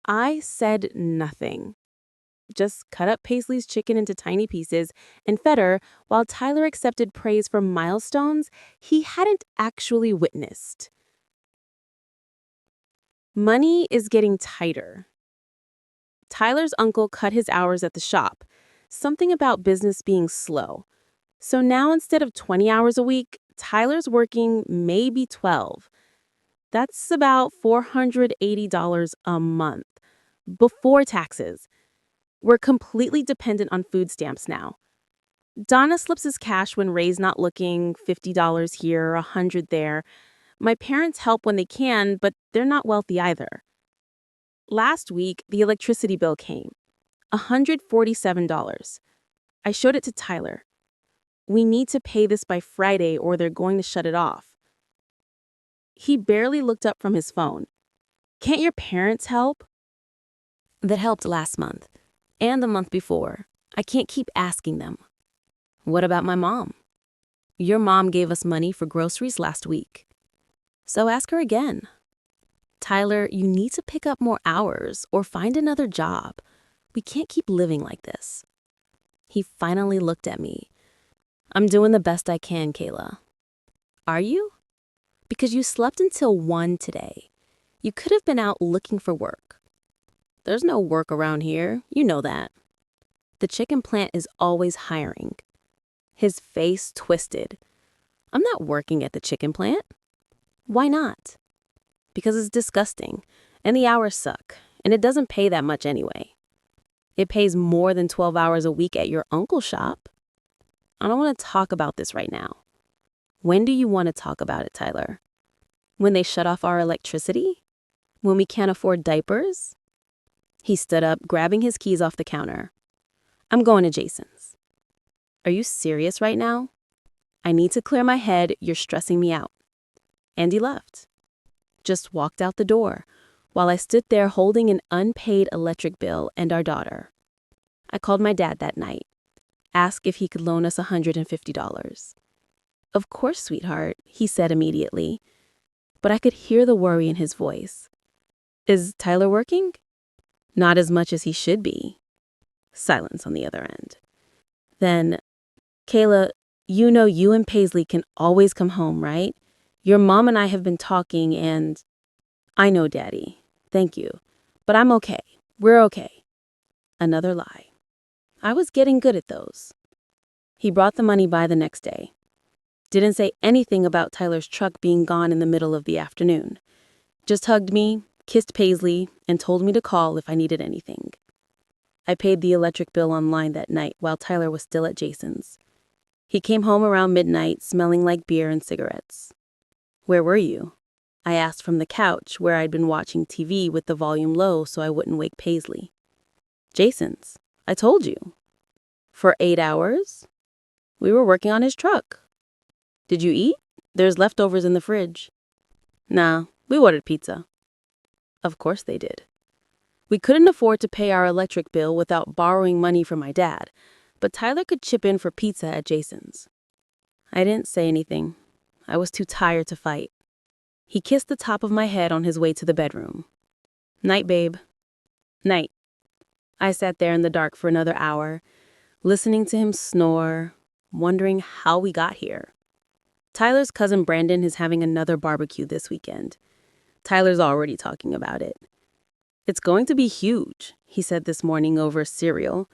I said nothing. Just cut up Paisley's chicken into tiny pieces and fed her while Tyler accepted praise for milestones he hadn't actually witnessed. Money is getting tighter. Tyler's uncle cut his hours at the shop, something about business being slow. So now instead of 20 hours a week, Tyler's working maybe 12. That's about $480 a month, before taxes. We're completely dependent on food stamps now. Donna slips his cash when Ray's not looking, $50 here, $100 there. My parents help when they can, but they're not wealthy either. Last week, the electricity bill came, $147. I showed it to Tyler. "We need to pay this by Friday or they're going to shut it off." He barely looked up from his phone. "Can't your parents help?" "That helped last month, and the month before. I can't keep asking them." "What about my mom?" "Your mom gave us money for groceries last week." "So ask her again." "Tyler, you need to pick up more hours or find another job. We can't keep living like this." He finally looked at me. "I'm doing the best I can, Kayla." "Are you?" "Because you slept until 1 today. You could have been out looking for work." "There's no work around here. You know that." "The chicken plant is always hiring." His face twisted. "I'm not working at the chicken plant." "Why not?" "Because it's disgusting, and the hours suck, and it doesn't pay that much anyway." "It pays more than 12 hours a week at your uncle's shop." "I don't want to talk about this right now." "When do you want to talk about it, Tyler? When they shut off our electricity? When we can't afford diapers?" He stood up, grabbing his keys off the counter. "I'm going to Jason's." "Are you serious right now?" "I need to clear my head. You're stressing me out." And he left. just walked out the door, while I stood there holding an unpaid electric bill and our daughter. I called my dad that night, asked if he could loan us $150. "Of course, sweetheart," he said immediately, but I could hear the worry in his voice. "Is Tyler working?" "Not as much as he should be." Silence on the other end. Then, "Kayla, you know you and Paisley can always come home, right? Your mom and I have been talking and—" "I know, Daddy. Thank you. But I'm okay. We're okay." Another lie. I was getting good at those. He brought the money by the next day. Didn't say anything about Tyler's truck being gone in the middle of the afternoon. Just hugged me, kissed Paisley, and told me to call if I needed anything. I paid the electric bill online that night while Tyler was still at Jason's. He came home around midnight, smelling like beer and cigarettes. "Where were you?" I asked from the couch where I'd been watching TV with the volume low so I wouldn't wake Paisley. "Jason's. I told you." "For 8 hours?" "We were working on his truck." "Did you eat? There's leftovers in the fridge." "Nah, we ordered pizza." Of course they did. We couldn't afford to pay our electric bill without borrowing money from my dad, but Tyler could chip in for pizza at Jason's. I didn't say anything. I was too tired to fight. He kissed the top of my head on his way to the bedroom. "Night, babe." "Night." I sat there in the dark for another hour, listening to him snore, wondering how we got here. Tyler's cousin Brandon is having another barbecue this weekend. Tyler's already talking about it. "It's going to be huge," he said this morning over cereal,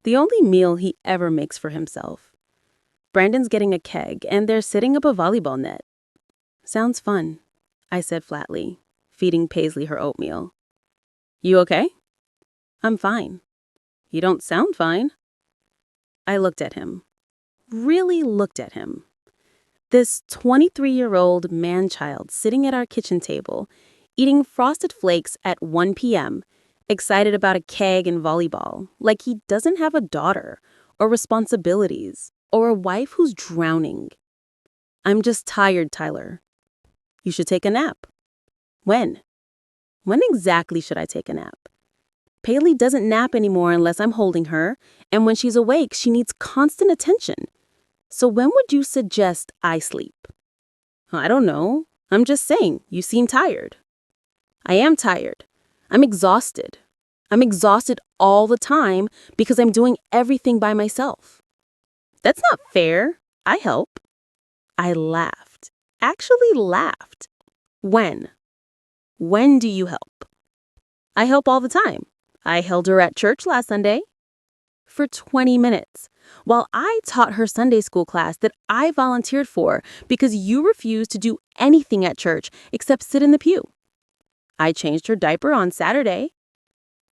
the only meal he ever makes for himself. Brandon's getting a keg, and they're setting up a volleyball net. "Sounds fun," I said flatly, feeding Paisley her oatmeal. "You okay?" "I'm fine." "You don't sound fine." I looked at him. Really looked at him. This 23-year-old man-child sitting at our kitchen table, eating Frosted Flakes at 1 p.m., excited about a keg and volleyball, like he doesn't have a daughter, or responsibilities, or a wife who's drowning. "I'm just tired, Tyler." "You should take a nap." "When?" "When exactly should I take a nap?" "Paisley doesn't nap anymore unless I'm holding her, and when she's awake, she needs constant attention. So when would you suggest I sleep?" "I don't know. I'm just saying, you seem tired." "I am tired. I'm exhausted. I'm exhausted all the time because I'm doing everything by myself." "That's not fair. I help." I laughed. Actually laughed. "When? When do you help?" "I help all the time. I held her at church last Sunday." "For 20 minutes, while I taught her Sunday school class that I volunteered for because you refused to do anything at church except sit in the pew." "I changed her diaper on Saturday."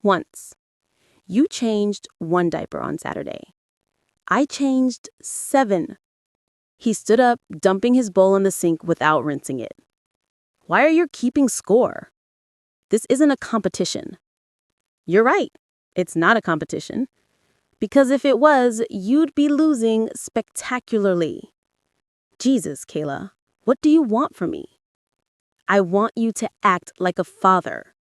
"Once. You changed 1 diaper on Saturday. I changed 7. He stood up, dumping his bowl in the sink without rinsing it. "Why are you keeping score?" "This isn't a competition." "You're right. It's not a competition. Because if it was, you'd be losing spectacularly." "Jesus, Kayla, what do you want from me?" "I want you to act like a father.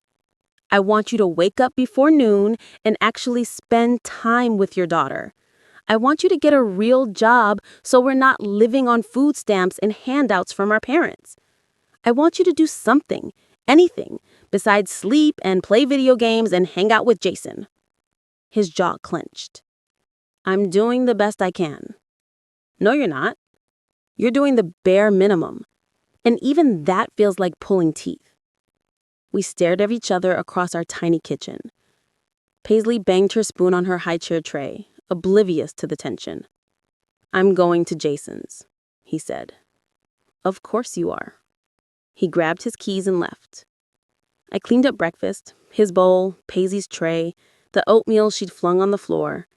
I want you to wake up before noon and actually spend time with your daughter. I want you to get a real job so we're not living on food stamps and handouts from our parents. I want you to do something, anything, besides sleep and play video games and hang out with Jason." His jaw clenched. "I'm doing the best I can." "No, you're not. You're doing the bare minimum. And even that feels like pulling teeth." We stared at each other across our tiny kitchen. Paisley banged her spoon on her high-chair tray, oblivious to the tension. "I'm going to Jason's," he said. "Of course you are." He grabbed his keys and left. I cleaned up breakfast, his bowl, Paisley's tray, the oatmeal she'd flung on the floor.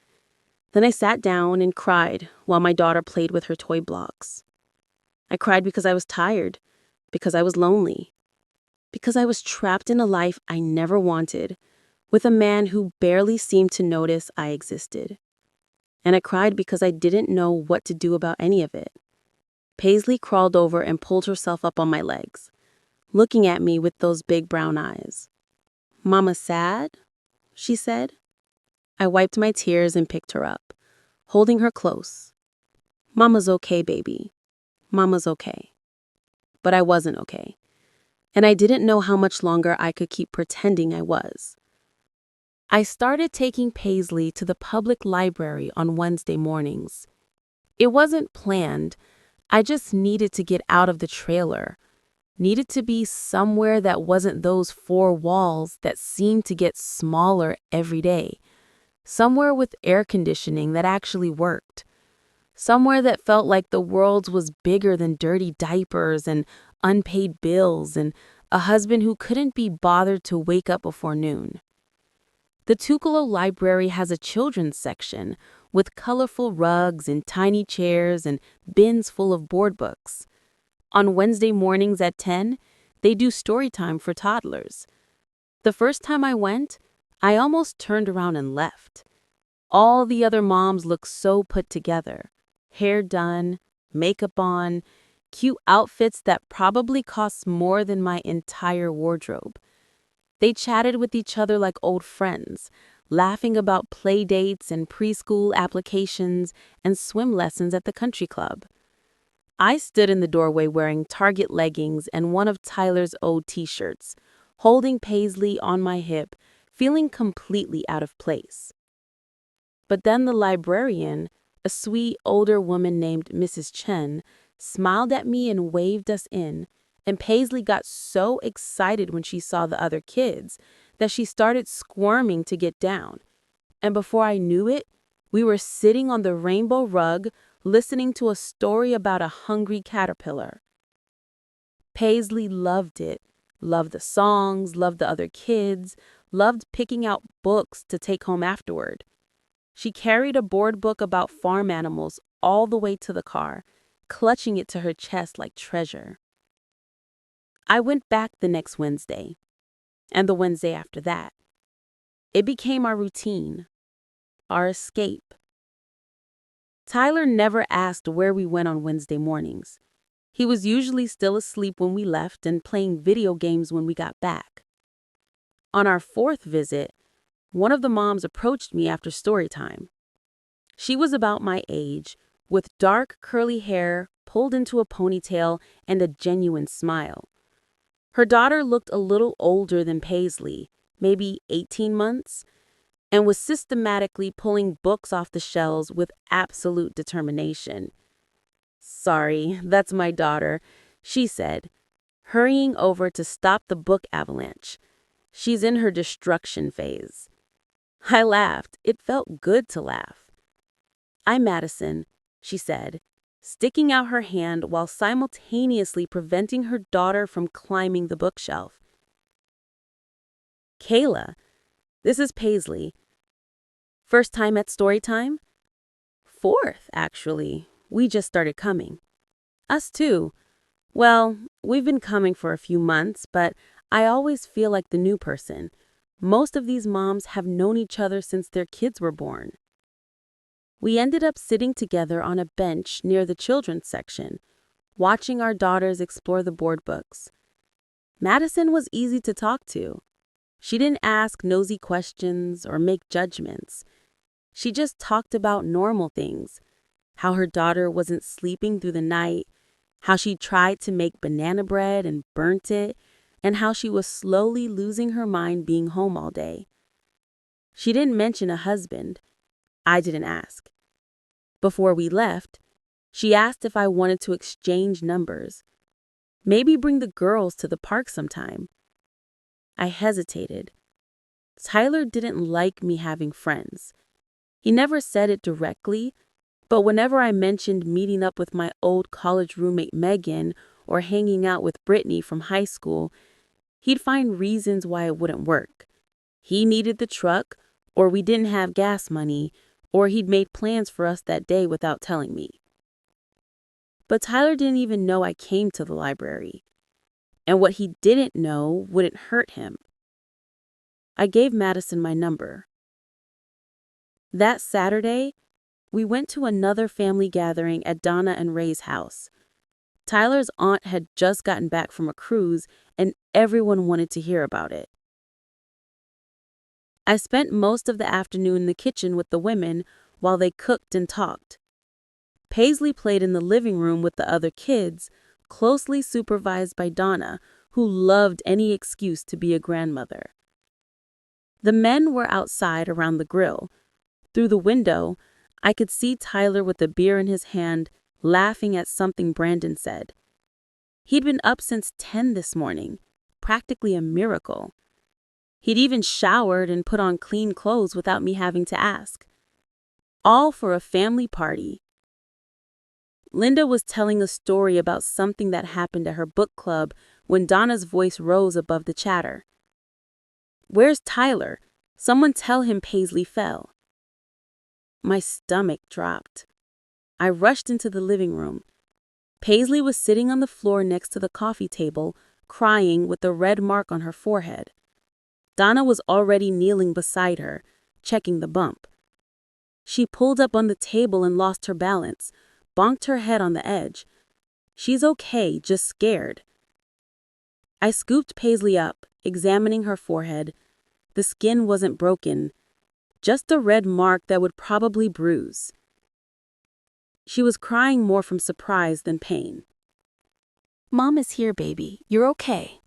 Then I sat down and cried while my daughter played with her toy blocks. I cried because I was tired, because I was lonely, because I was trapped in a life I never wanted, with a man who barely seemed to notice I existed. And I cried because I didn't know what to do about any of it. Paisley crawled over and pulled herself up on my legs. looking at me with those big brown eyes. "Mama sad?" she said. I wiped my tears and picked her up, holding her close. "Mama's okay, baby. Mama's okay." But I wasn't okay, and I didn't know how much longer I could keep pretending I was. I started taking Paisley to the public library on Wednesday mornings. It wasn't planned. I just needed to get out of the trailer, needed to be somewhere that wasn't those four walls that seemed to get smaller every day, somewhere with air conditioning that actually worked, somewhere that felt like the world was bigger than dirty diapers and unpaid bills and a husband who couldn't be bothered to wake up before noon. The Tupelo Library has a children's section with colorful rugs and tiny chairs and bins full of board books. On Wednesday mornings at 10, they do story time for toddlers. The first time I went, I almost turned around and left. All the other moms looked so put together. Hair done, makeup on, cute outfits that probably cost more than my entire wardrobe. They chatted with each other like old friends, laughing about play dates and preschool applications and swim lessons at the country club. I stood in the doorway wearing Target leggings and one of Tyler's old t-shirts, holding Paisley on my hip, feeling completely out of place. But then the librarian, a sweet older woman named Mrs. Chen, smiled at me and waved us in, and Paisley got so excited when she saw the other kids that she started squirming to get down. And before I knew it, we were sitting on the rainbow rug listening to a story about a hungry caterpillar. Paisley loved it, loved the songs, loved the other kids, loved picking out books to take home afterward. She carried a board book about farm animals all the way to the car, clutching it to her chest like treasure. I went back the next Wednesday, and the Wednesday after that. It became our routine, our escape. Tyler never asked where we went on Wednesday mornings. He was usually still asleep when we left and playing video games when we got back. On our fourth visit, one of the moms approached me after story time. She was about my age, with dark curly hair pulled into a ponytail and a genuine smile. Her daughter looked a little older than Paisley, maybe 18 months, and was systematically pulling books off the shelves with absolute determination. "Sorry, that's my daughter," she said, hurrying over to stop the book avalanche. "She's in her destruction phase." I laughed. It felt good to laugh. "I'm Madison," she said, sticking out her hand while simultaneously preventing her daughter from climbing the bookshelf. "Kayla, this is Paisley. First time at story time?" "Fourth, actually. We just started coming." "Us too. Well, we've been coming for a few months, but I always feel like the new person. Most of these moms have known each other since their kids were born." We ended up sitting together on a bench near the children's section, watching our daughters explore the board books. Madison was easy to talk to. She didn't ask nosy questions or make judgments. She just talked about normal things, how her daughter wasn't sleeping through the night, how she tried to make banana bread and burnt it, and how she was slowly losing her mind being home all day. She didn't mention a husband. I didn't ask. Before we left, she asked if I wanted to exchange numbers. Maybe bring the girls to the park sometime. I hesitated. Tyler didn't like me having friends. He never said it directly, but whenever I mentioned meeting up with my old college roommate Megan or hanging out with Brittany from high school, he'd find reasons why it wouldn't work. He needed the truck, or we didn't have gas money, or he'd made plans for us that day without telling me. But Tyler didn't even know I came to the library, and what he didn't know wouldn't hurt him. I gave Madison my number. That Saturday, we went to another family gathering at Donna and Ray's house. Tyler's aunt had just gotten back from a cruise, and everyone wanted to hear about it. I spent most of the afternoon in the kitchen with the women while they cooked and talked. Paisley played in the living room with the other kids, closely supervised by Donna, who loved any excuse to be a grandmother. The men were outside around the grill. Through the window, I could see Tyler with a beer in his hand, laughing at something Brandon said. He'd been up since 10 this morning, practically a miracle. He'd even showered and put on clean clothes without me having to ask. All for a family party. Linda was telling a story about something that happened at her book club when Donna's voice rose above the chatter. "Where's Tyler? Someone tell him Paisley fell." My stomach dropped. I rushed into the living room. Paisley was sitting on the floor next to the coffee table, crying with a red mark on her forehead. Donna was already kneeling beside her, checking the bump. She pulled up on the table and lost her balance, bonked her head on the edge. "She's okay, just scared." I scooped Paisley up, examining her forehead. The skin wasn't broken, just a red mark that would probably bruise. She was crying more from surprise than pain. "Mom is here, baby. You're okay."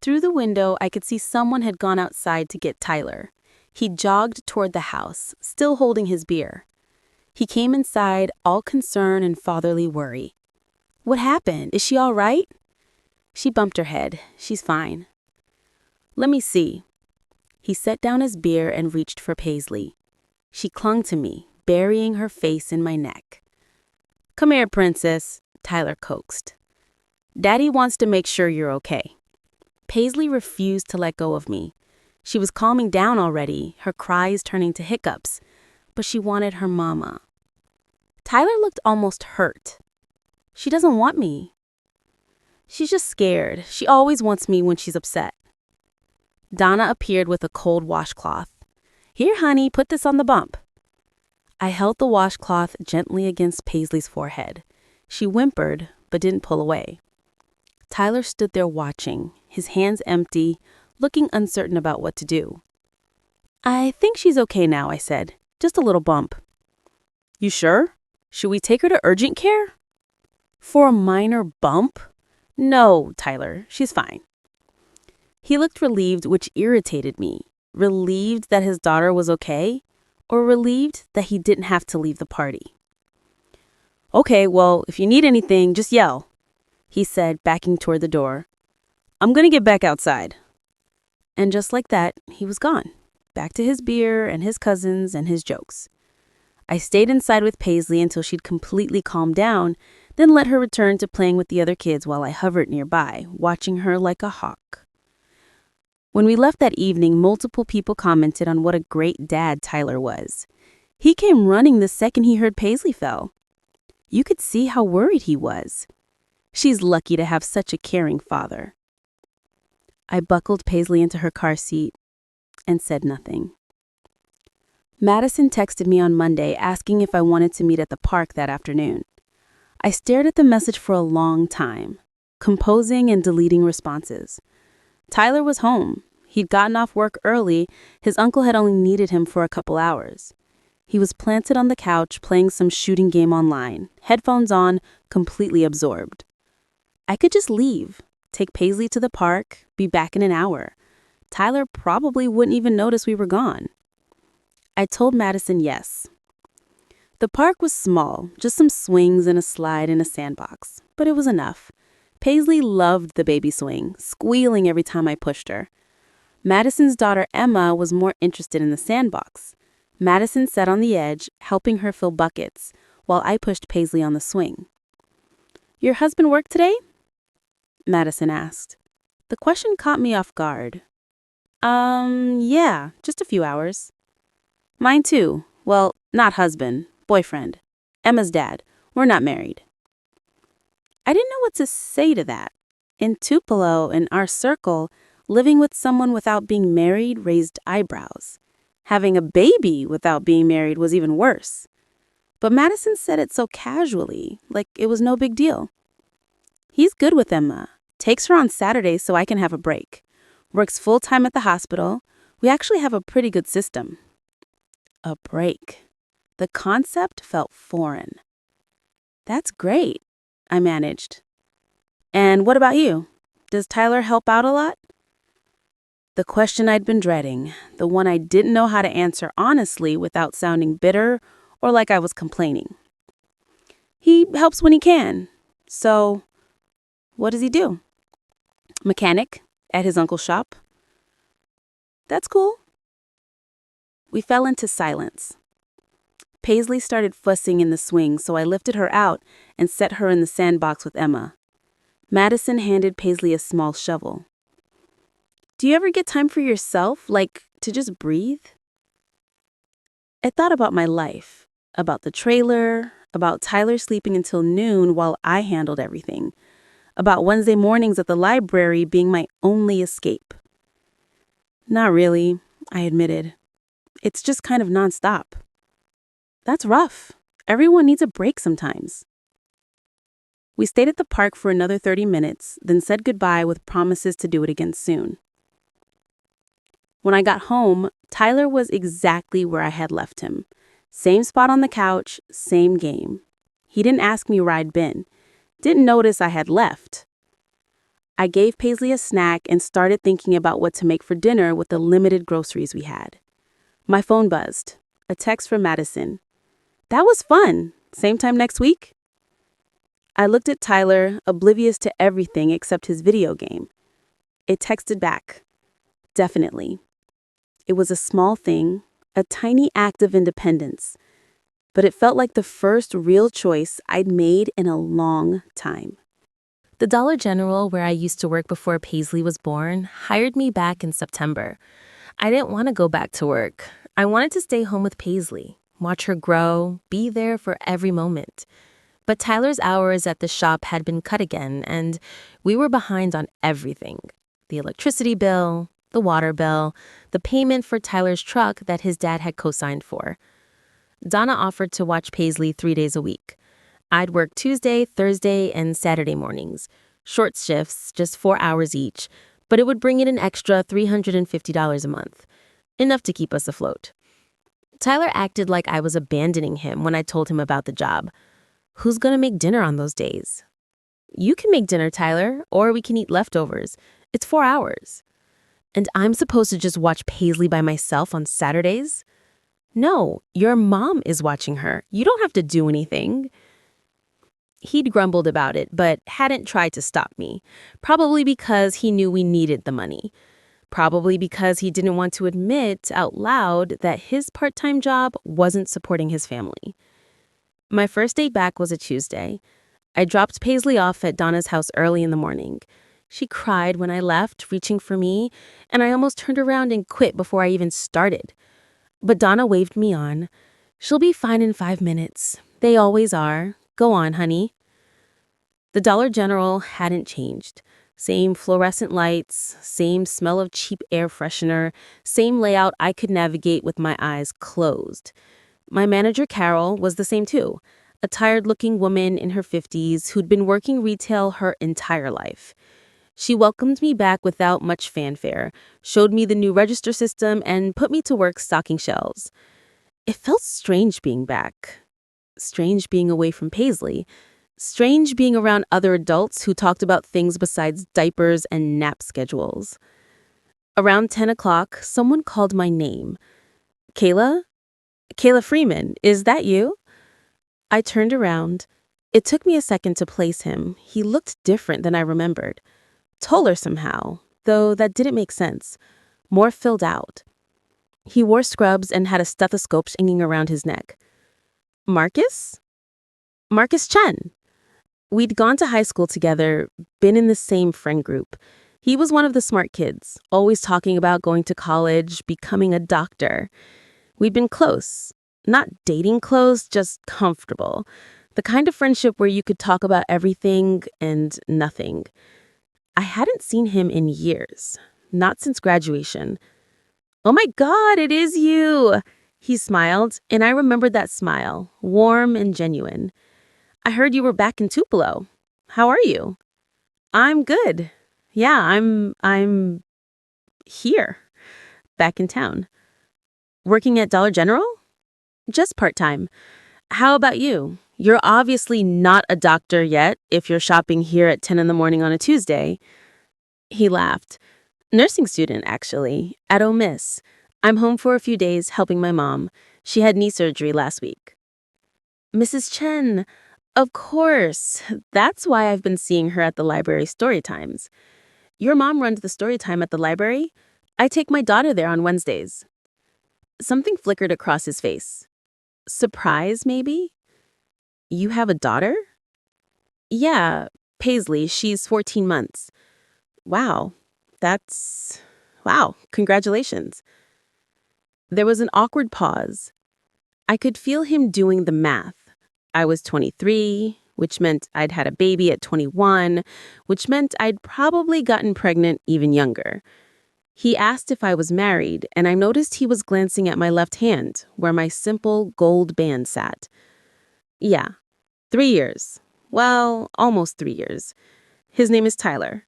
Through the window, I could see someone had gone outside to get Tyler. He jogged toward the house, still holding his beer. He came inside, all concern and fatherly worry. "What happened? Is she all right?" She bumped her head. "She's fine." "Let me see." He set down his beer and reached for Paisley. She clung to me, burying her face in my neck. "Come here, princess," Tyler coaxed. "Daddy wants to make sure you're okay." Paisley refused to let go of me. She was calming down already, her cries turning to hiccups, but she wanted her mama. Tyler looked almost hurt. "She doesn't want me." "She's just scared. She always wants me when she's upset." Donna appeared with a cold washcloth. "Here, honey, put this on the bump." I held the washcloth gently against Paisley's forehead. She whimpered, but didn't pull away. Tyler stood there watching, his hands empty, looking uncertain about what to do. "I think she's okay now," I said. "Just a little bump." "You sure? Should we take her to urgent care?" "For a minor bump?" "No, Tyler, she's fine." He looked relieved, which irritated me. Relieved that his daughter was okay, or relieved that he didn't have to leave the party. "Okay, well, if you need anything, just yell," he said, backing toward the door. "I'm gonna get back outside." And just like that, he was gone, back to his beer and his cousins and his jokes. I stayed inside with Paisley until she'd completely calmed down, then let her return to playing with the other kids while I hovered nearby, watching her like a hawk. When we left that evening, multiple people commented on what a great dad Tyler was. He came running the second he heard Paisley fell. You could see how worried he was. She's lucky to have such a caring father. I buckled Paisley into her car seat and said nothing. Madison texted me on Monday asking if I wanted to meet at the park that afternoon. I stared at the message for a long time, composing and deleting responses. Tyler was home. He'd gotten off work early. His uncle had only needed him for a couple hours. He was planted on the couch playing some shooting game online, headphones on, completely absorbed. I could just leave, take Paisley to the park, be back in an hour. Tyler probably wouldn't even notice we were gone. I told Madison yes. The park was small, just some swings and a slide and a sandbox, but it was enough. Paisley loved the baby swing, squealing every time I pushed her. Madison's daughter Emma was more interested in the sandbox. Madison sat on the edge, helping her fill buckets, while I pushed Paisley on the swing. "Your husband work today?" Madison asked. The question caught me off guard. Yeah, just a few hours." "Mine too. Well, not husband, boyfriend. Emma's dad. We're not married." I didn't know what to say to that. In Tupelo, in our circle, living with someone without being married raised eyebrows. Having a baby without being married was even worse. But Madison said it so casually, like it was no big deal. He's good with Emma. Takes her on Saturdays so I can have a break. Works full-time at the hospital. We actually have a pretty good system. A break. The concept felt foreign. That's great, I managed. And what about you? Does Tyler help out a lot? The question I'd been dreading, the one I didn't know how to answer honestly without sounding bitter or like I was complaining. He helps when he can. So, what does he do? Mechanic at his uncle's shop. That's cool. We fell into silence. Paisley started fussing in the swing, so I lifted her out and set her in the sandbox with Emma. Madison handed Paisley a small shovel. Do you ever get time for yourself, like to just breathe? I thought about my life, about the trailer, about Tyler sleeping until noon while I handled everything, about Wednesday mornings at the library being my only escape. Not really, I admitted. It's just kind of nonstop. That's rough. Everyone needs a break sometimes. We stayed at the park for another 30 minutes, then said goodbye with promises to do it again soon. When I got home, Tyler was exactly where I had left him. Same spot on the couch, same game. He didn't ask me where I'd been. Didn't notice I had left. I gave Paisley a snack and started thinking about what to make for dinner with the limited groceries we had. My phone buzzed. A text from Madison. That was fun. Same time next week? I looked at Tyler, oblivious to everything except his video game. It texted back. Definitely. It was a small thing, a tiny act of independence, but it felt like the first real choice I'd made in a long time. The Dollar General, where I used to work before Paisley was born, hired me back in September. I didn't want to go back to work. I wanted to stay home with Paisley, watch her grow, be there for every moment. But Tyler's hours at the shop had been cut again, and we were behind on everything. The electricity bill, the water bill, the payment for Tyler's truck that his dad had co-signed for. Donna offered to watch Paisley 3 days a week. I'd work Tuesday, Thursday, and Saturday mornings. Short shifts, just 4 hours each, but it would bring in an extra $350 a month. Enough to keep us afloat. Tyler acted like I was abandoning him when I told him about the job. Who's gonna make dinner on those days? You can make dinner, Tyler, or we can eat leftovers. It's 4 hours. And I'm supposed to just watch Paisley by myself on Saturdays? No, your mom is watching her. You don't have to do anything. He'd grumbled about it, but hadn't tried to stop me. Probably because he knew we needed the money. Probably because he didn't want to admit out loud that his part-time job wasn't supporting his family. My first day back was a Tuesday. I dropped Paisley off at Donna's house early in the morning. She cried when I left, reaching for me, and I almost turned around and quit before I even started. But Donna waved me on. She'll be fine in 5 minutes. They always are. Go on, honey. The Dollar General hadn't changed. Same fluorescent lights, same smell of cheap air freshener, same layout I could navigate with my eyes closed. My manager, Carol, was the same too. A tired-looking woman in her 50s who'd been working retail her entire life. She welcomed me back without much fanfare, showed me the new register system, and put me to work stocking shelves. It felt strange being back. Strange being away from Paisley. Strange being around other adults who talked about things besides diapers and nap schedules. Around 10 o'clock, someone called my name. Kayla? Kayla Freeman, is that you? I turned around. It took me a second to place him. He looked different than I remembered. Taller somehow, though that didn't make sense. More filled out. He wore scrubs and had a stethoscope hanging around his neck. Marcus? Marcus Chen. We'd gone to high school together, been in the same friend group. He was one of the smart kids, always talking about going to college, becoming a doctor. We'd been close. Not dating close, just comfortable. The kind of friendship where you could talk about everything and nothing. I hadn't seen him in years, not since graduation. Oh my God, it is you! He smiled, and I remembered that smile, warm and genuine. I heard you were back in Tupelo. How are you? I'm good. Yeah, I'm here, back in town. Working at Dollar General? Just part-time. How about you? You're obviously not a doctor yet if you're shopping here at 10 in the morning on a Tuesday. He laughed. Nursing student, actually, at Ole Miss. I'm home for a few days helping my mom. She had knee surgery last week. Mrs. Chen, of course. That's why I've been seeing her at the library story times. Your mom runs the story time at the library? I take my daughter there on Wednesdays. Something flickered across his face. Surprise, maybe? You have a daughter? Yeah, Paisley. She's 14 months. Wow. Wow, congratulations. There was an awkward pause. I could feel him doing the math. I was 23, which meant I'd had a baby at 21, which meant I'd probably gotten pregnant even younger. He asked if I was married, and I noticed he was glancing at my left hand, where my simple gold band sat. Yeah, 3 years. Well, almost 3 years. His name is Tyler.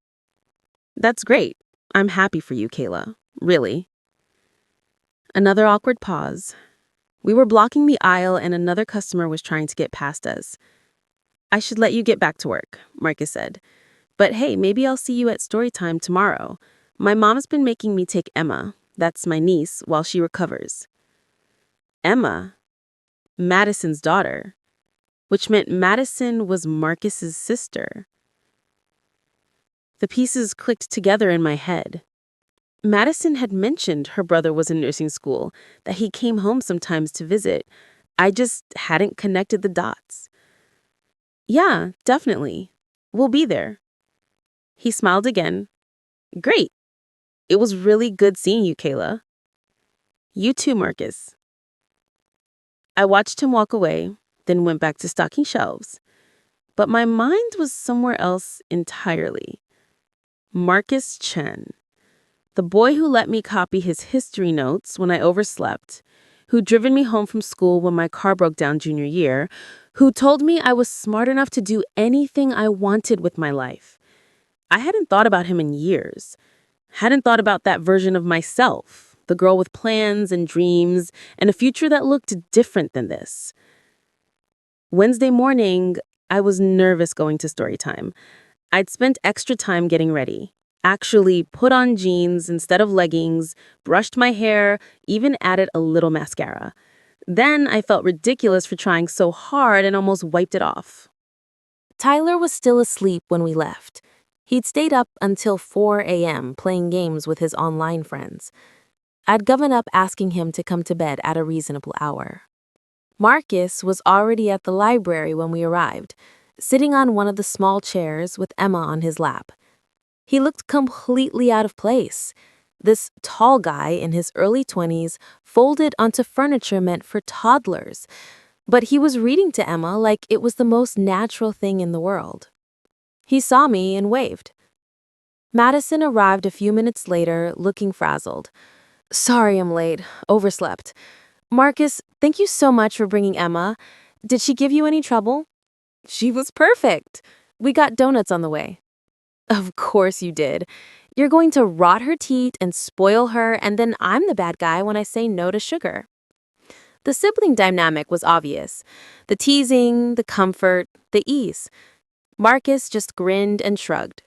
That's great. I'm happy for you, Kayla. Really. Another awkward pause. We were blocking the aisle and another customer was trying to get past us. I should let you get back to work, Marcus said. But hey, maybe I'll see you at story time tomorrow. My mom's been making me take Emma, that's my niece, while she recovers. Emma? Madison's daughter. Which meant Madison was Marcus's sister. The pieces clicked together in my head. Madison had mentioned her brother was in nursing school, that he came home sometimes to visit. I just hadn't connected the dots. Yeah, definitely. We'll be there. He smiled again. Great. It was really good seeing you, Kayla. You too, Marcus. I watched him walk away, then went back to stocking shelves. But my mind was somewhere else entirely. Marcus Chen. The boy who let me copy his history notes when I overslept, who'd driven me home from school when my car broke down junior year, who told me I was smart enough to do anything I wanted with my life. I hadn't thought about him in years. Hadn't thought about that version of myself, the girl with plans and dreams and a future that looked different than this. Wednesday morning, I was nervous going to story time. I'd spent extra time getting ready. Actually put on jeans instead of leggings, brushed my hair, even added a little mascara. Then I felt ridiculous for trying so hard and almost wiped it off. Tyler was still asleep when we left. He'd stayed up until 4 a.m. playing games with his online friends. I'd given up asking him to come to bed at a reasonable hour. Marcus was already at the library when we arrived, sitting on one of the small chairs with Emma on his lap. He looked completely out of place. This tall guy in his early 20s folded onto furniture meant for toddlers, but he was reading to Emma like it was the most natural thing in the world. He saw me and waved. Madison arrived a few minutes later, looking frazzled. Sorry I'm late. Overslept. Marcus, thank you so much for bringing Emma. Did she give you any trouble? She was perfect. We got donuts on the way. Of course you did. You're going to rot her teeth and spoil her, and then I'm the bad guy when I say no to sugar. The sibling dynamic was obvious. The teasing, the comfort, the ease. Marcus just grinned and shrugged.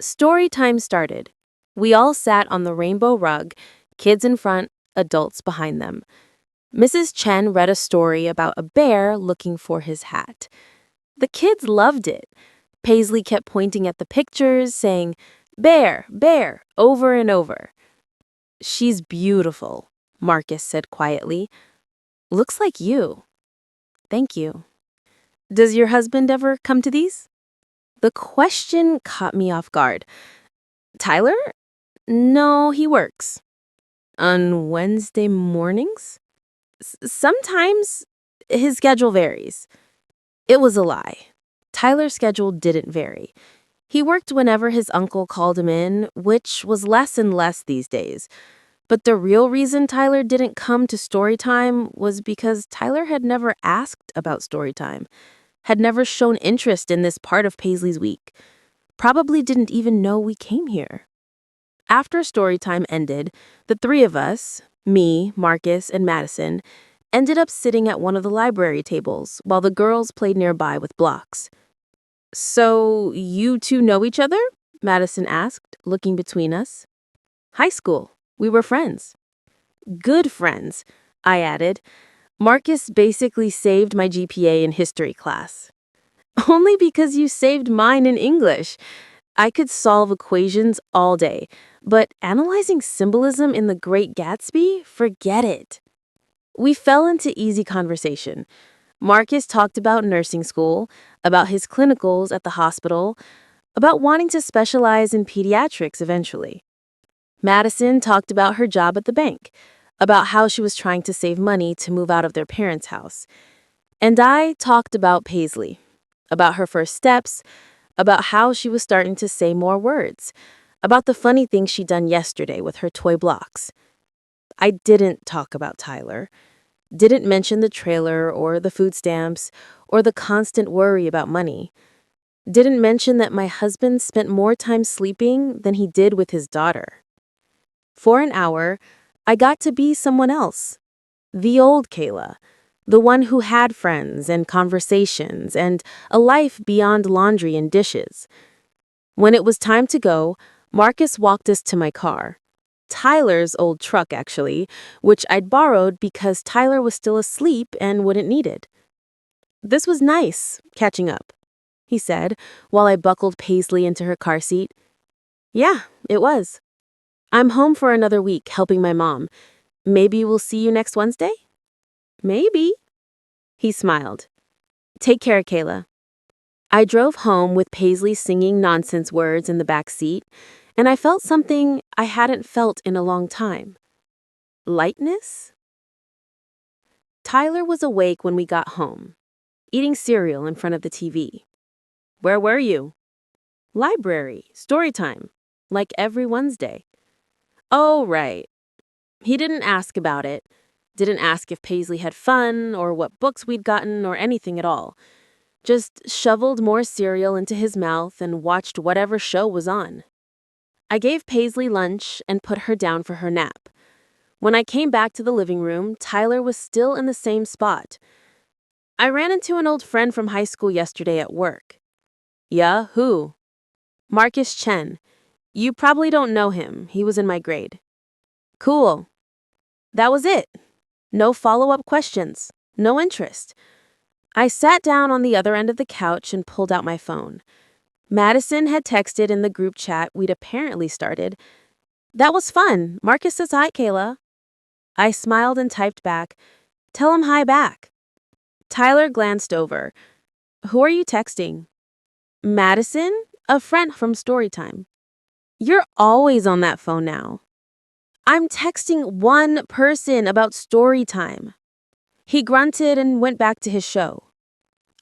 Story time started. We all sat on the rainbow rug, kids in front, adults behind them. Mrs. Chen read a story about a bear looking for his hat. The kids loved it. Paisley kept pointing at the pictures, saying, "Bear, bear," over and over. She's beautiful, Marcus said quietly. Looks like you. Thank you. Does your husband ever come to these? The question caught me off guard. Tyler? No, he works. On Wednesday mornings? Sometimes his schedule varies. It was a lie. Tyler's schedule didn't vary. He worked whenever his uncle called him in, which was less and less these days. But the real reason Tyler didn't come to story time was because Tyler had never asked about story time, had never shown interest in this part of Paisley's week. probably didn't even know we came here. After story time ended, the three of us, me, Marcus, and Madison, ended up sitting at one of the library tables while the girls played nearby with blocks. "So, you two know each other?" Madison asked, looking between us. "High school. We were friends." "Good friends," I added. "Marcus basically saved my GPA in history class." "Only because you saved mine in English. I could solve equations all day, but analyzing symbolism in The Great Gatsby? Forget it." We fell into easy conversation. Marcus talked about nursing school, about his clinicals at the hospital, about wanting to specialize in pediatrics eventually. Madison talked about her job at the bank, about how she was trying to save money to move out of their parents' house. And I talked about Paisley, about her first steps, about how she was starting to say more words, about the funny things she'd done yesterday with her toy blocks. I didn't talk about Tyler, didn't mention the trailer or the food stamps or the constant worry about money. Didn't mention that my husband spent more time sleeping than he did with his daughter. For an hour, I got to be someone else. The old Kayla. The one who had friends and conversations and a life beyond laundry and dishes. When it was time to go, Marcus walked us to my car. Tyler's old truck, actually, which I'd borrowed because Tyler was still asleep and wouldn't need it. "This was nice, catching up," he said, while I buckled Paisley into her car seat. "Yeah, it was. I'm home for another week helping my mom. Maybe we'll see you next Wednesday?" "Maybe." He smiled. "Take care, Kayla." I drove home with Paisley singing nonsense words in the back seat, and I felt something I hadn't felt in a long time. Lightness? Tyler was awake when we got home, eating cereal in front of the TV. "Where were you?" "Library, story time, like every Wednesday." "Oh, right." He didn't ask about it, didn't ask if Paisley had fun or what books we'd gotten or anything at all. Just shoveled more cereal into his mouth and watched whatever show was on. I gave Paisley lunch and put her down for her nap. When I came back to the living room, Tyler was still in the same spot. "I ran into an old friend from high school yesterday at work." "Yeah, who?" "Marcus Chen. You probably don't know him. He was in my grade." "Cool." That was it. No follow-up questions. No interest. I sat down on the other end of the couch and pulled out my phone. Madison had texted in the group chat we'd apparently started. "That was fun. Marcus says hi, Kayla." I smiled and typed back, "Tell him hi back." Tyler glanced over. "Who are you texting?" "Madison, a friend from Storytime." "You're always on that phone now." "I'm texting one person about Storytime." He grunted and went back to his show.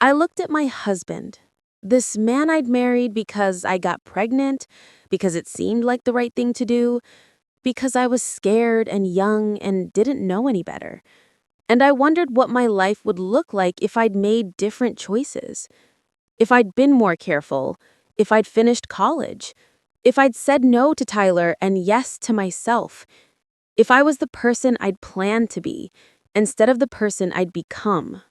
I looked at my husband, this man I'd married because I got pregnant, because it seemed like the right thing to do, because I was scared and young and didn't know any better. And I wondered what my life would look like if I'd made different choices. If I'd been more careful, if I'd finished college, if I'd said no to Tyler and yes to myself, if I was the person I'd planned to be instead of the person I'd become.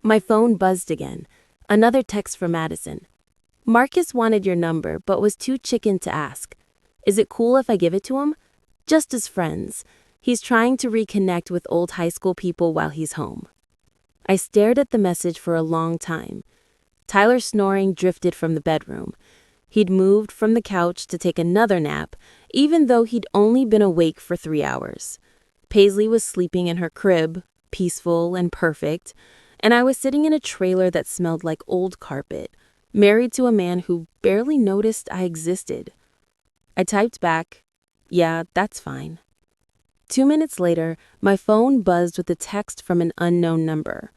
My phone buzzed again. Another text from Madison. "Marcus wanted your number but was too chicken to ask. Is it cool if I give it to him? Just as friends. He's trying to reconnect with old high school people while he's home." I stared at the message for a long time. Tyler's snoring drifted from the bedroom. He'd moved from the couch to take another nap, even though he'd only been awake for 3 hours. Paisley was sleeping in her crib, peaceful and perfect, and I was sitting in a trailer that smelled like old carpet, married to a man who barely noticed I existed. I typed back, "Yeah, that's fine." 2 minutes later, my phone buzzed with a text from an unknown number.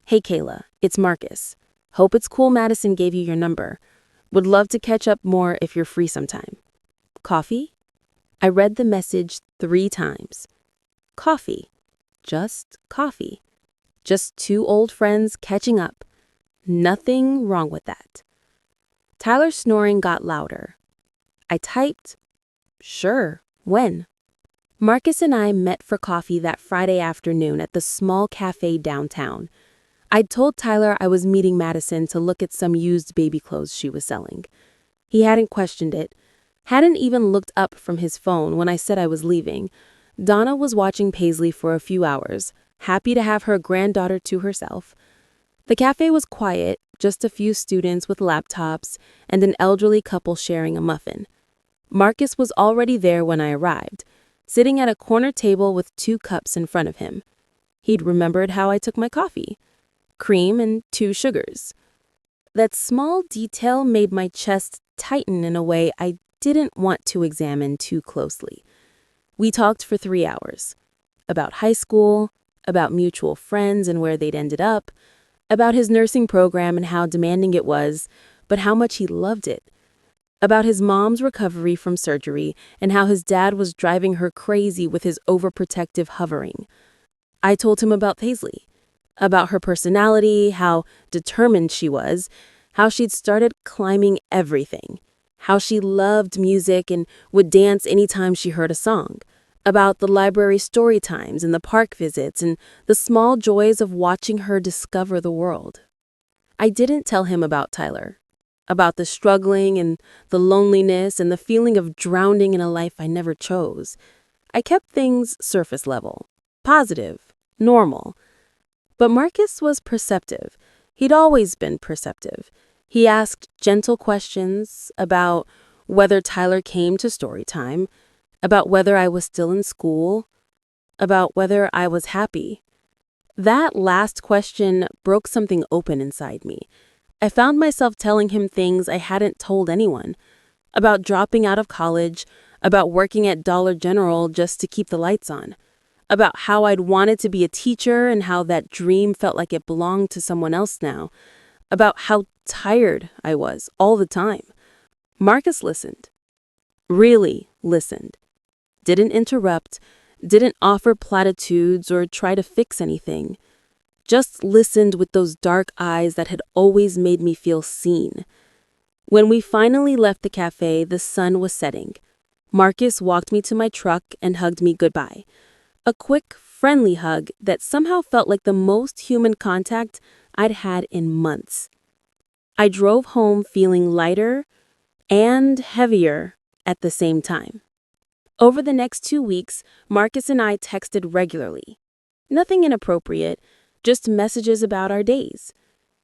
"Hey Kayla, it's Marcus. Hope it's cool Madison gave you your number. Would love to catch up more if you're free sometime. Coffee?" I read the message 3 times. Coffee. Just coffee. Just 2 old friends catching up. Nothing wrong with that. Tyler's snoring got louder. I typed, "Sure, when?" Marcus and I met for coffee that Friday afternoon at the small cafe downtown. I'd told Tyler I was meeting Madison to look at some used baby clothes she was selling. He hadn't questioned it, hadn't even looked up from his phone when I said I was leaving. Donna was watching Paisley for a few hours, happy to have her granddaughter to herself. The cafe was quiet, just a few students with laptops and an elderly couple sharing a muffin. Marcus was already there when I arrived, sitting at a corner table with 2 cups in front of him. He'd remembered how I took my coffee: cream and 2 sugars. That small detail made my chest tighten in a way I didn't want to examine too closely. We talked for 3 hours. About high school, about mutual friends and where they'd ended up, about his nursing program and how demanding it was, but how much he loved it. About his mom's recovery from surgery and how his dad was driving her crazy with his overprotective hovering. I told him about Paisley, about her personality, how determined she was, how she'd started climbing everything, how she loved music and would dance anytime she heard a song, about the library story times and the park visits and the small joys of watching her discover the world. I didn't tell him about Tyler, about the struggling and the loneliness and the feeling of drowning in a life I never chose. I kept things surface level, positive, normal. But Marcus was perceptive. He'd always been perceptive. He asked gentle questions about whether Tyler came to story time, about whether I was still in school, about whether I was happy. That last question broke something open inside me. I found myself telling him things I hadn't told anyone, about dropping out of college, about working at Dollar General just to keep the lights on, about how I'd wanted to be a teacher and how that dream felt like it belonged to someone else now, about how tired I was all the time. Marcus listened, really listened, didn't interrupt, didn't offer platitudes or try to fix anything. Just listened with those dark eyes that had always made me feel seen. When we finally left the cafe, the sun was setting. Marcus walked me to my truck and hugged me goodbye. A quick, friendly hug that somehow felt like the most human contact I'd had in months. I drove home feeling lighter and heavier at the same time. Over the next 2 weeks, Marcus and I texted regularly. Nothing inappropriate, just messages about our days.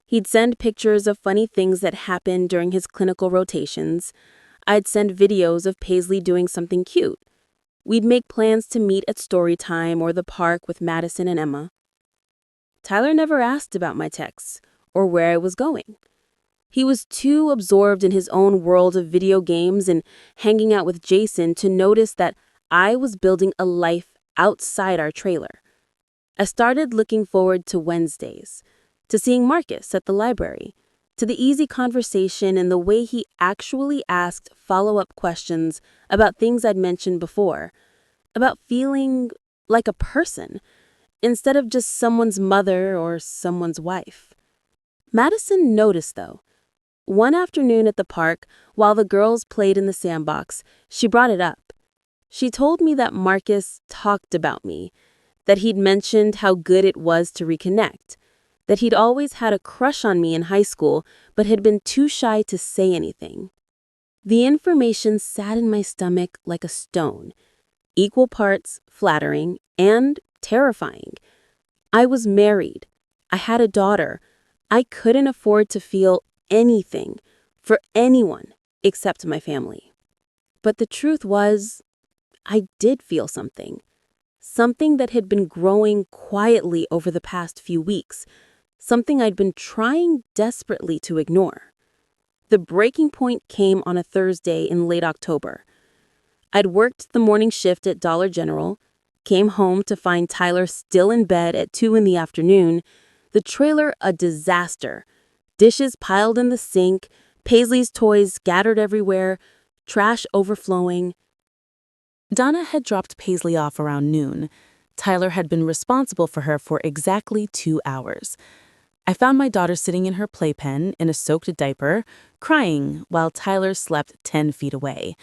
He'd send pictures of funny things that happened during his clinical rotations. I'd send videos of Paisley doing something cute. We'd make plans to meet at story time or the park with Madison and Emma. Tyler never asked about my texts or where I was going. He was too absorbed in his own world of video games and hanging out with Jason to notice that I was building a life outside our trailer. I started looking forward to Wednesdays, to seeing Marcus at the library, to the easy conversation and the way he actually asked follow-up questions about things I'd mentioned before, about feeling like a person instead of just someone's mother or someone's wife. Madison noticed, though. One afternoon at the park, while the girls played in the sandbox, she brought it up. She told me that Marcus talked about me, that he'd mentioned how good it was to reconnect, that he'd always had a crush on me in high school but had been too shy to say anything. The information sat in my stomach like a stone, equal parts flattering and terrifying. I was married. I had a daughter. I couldn't afford to feel anything for anyone except my family. But the truth was, I did feel something that had been growing quietly over the past few weeks, something I'd been trying desperately to ignore. The breaking point came on a Thursday in late October. I'd worked the morning shift at Dollar General, came home to find Tyler still in bed at 2 in the afternoon, the trailer a disaster, dishes piled in the sink, Paisley's toys scattered everywhere, trash overflowing. Donna had dropped Paisley off around noon. Tyler had been responsible for her for exactly 2 hours. I found my daughter sitting in her playpen in a soaked diaper, crying while Tyler slept 10 feet away.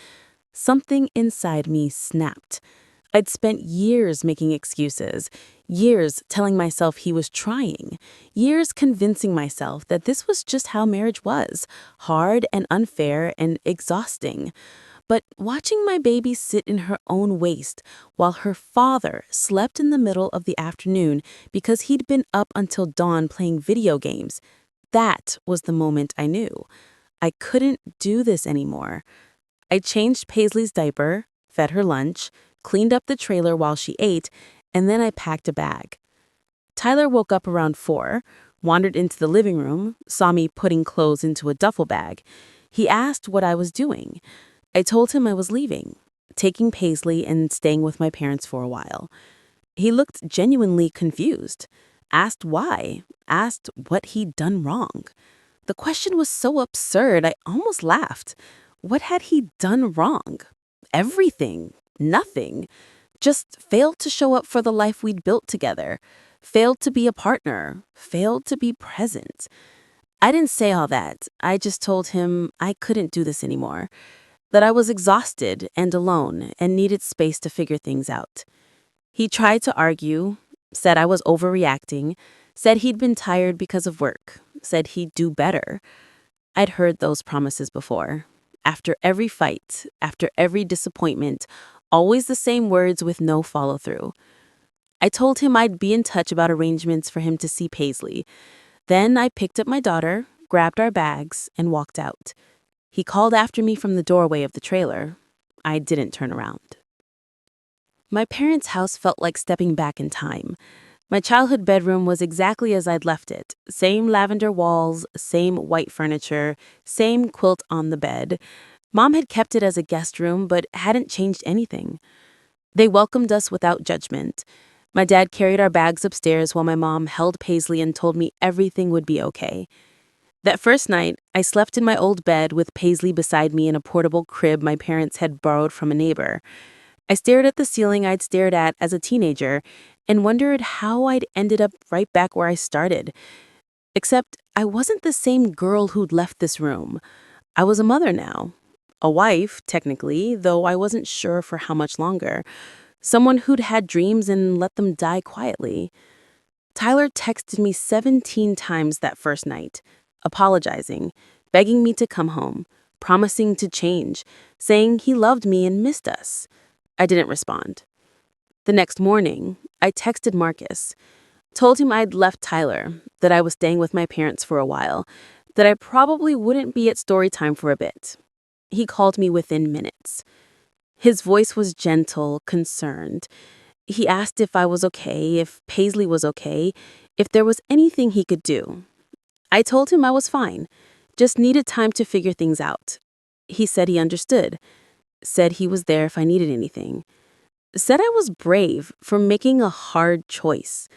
Something inside me snapped. I'd spent years making excuses, years telling myself he was trying, years convincing myself that this was just how marriage was, hard and unfair and exhausting. But watching my baby sit in her own waste while her father slept in the middle of the afternoon because he'd been up until dawn playing video games, that was the moment I knew. I couldn't do this anymore. I changed Paisley's diaper, fed her lunch, cleaned up the trailer while she ate, and then I packed a bag. Tyler woke up around 4, wandered into the living room, saw me putting clothes into a duffel bag. He asked what I was doing. I told him I was leaving, taking Paisley and staying with my parents for a while. He looked genuinely confused, asked why, asked what he'd done wrong. The question was so absurd, I almost laughed. What had he done wrong? Everything. Nothing. Just failed to show up for the life we'd built together. Failed to be a partner. Failed to be present. I didn't say all that. I just told him I couldn't do this anymore. That I was exhausted and alone and needed space to figure things out. He tried to argue, said I was overreacting, said he'd been tired because of work, said he'd do better. I'd heard those promises before. After every fight, after every disappointment, always the same words with no follow-through. I told him I'd be in touch about arrangements for him to see Paisley. Then I picked up my daughter, grabbed our bags, and walked out. He called after me from the doorway of the trailer. I didn't turn around. My parents' house felt like stepping back in time. My childhood bedroom was exactly as I'd left it. Same lavender walls, same white furniture, same quilt on the bed. Mom had kept it as a guest room, but hadn't changed anything. They welcomed us without judgment. My dad carried our bags upstairs while my mom held Paisley and told me everything would be okay. That first night, I slept in my old bed with Paisley beside me in a portable crib my parents had borrowed from a neighbor. I stared at the ceiling I'd stared at as a teenager and wondered how I'd ended up right back where I started. Except I wasn't the same girl who'd left this room. I was a mother now. A wife, technically, though I wasn't sure for how much longer. Someone who'd had dreams and let them die quietly. Tyler texted me 17 times that first night, apologizing, begging me to come home, promising to change, saying he loved me and missed us. I didn't respond. The next morning, I texted Marcus, told him I'd left Tyler, that I was staying with my parents for a while, that I probably wouldn't be at story time for a bit. He called me within minutes. His voice was gentle, concerned. He asked if I was okay, if Paisley was okay, if there was anything he could do. I told him I was fine, just needed time to figure things out. He said he understood, said he was there if I needed anything, said I was brave for making a hard choice.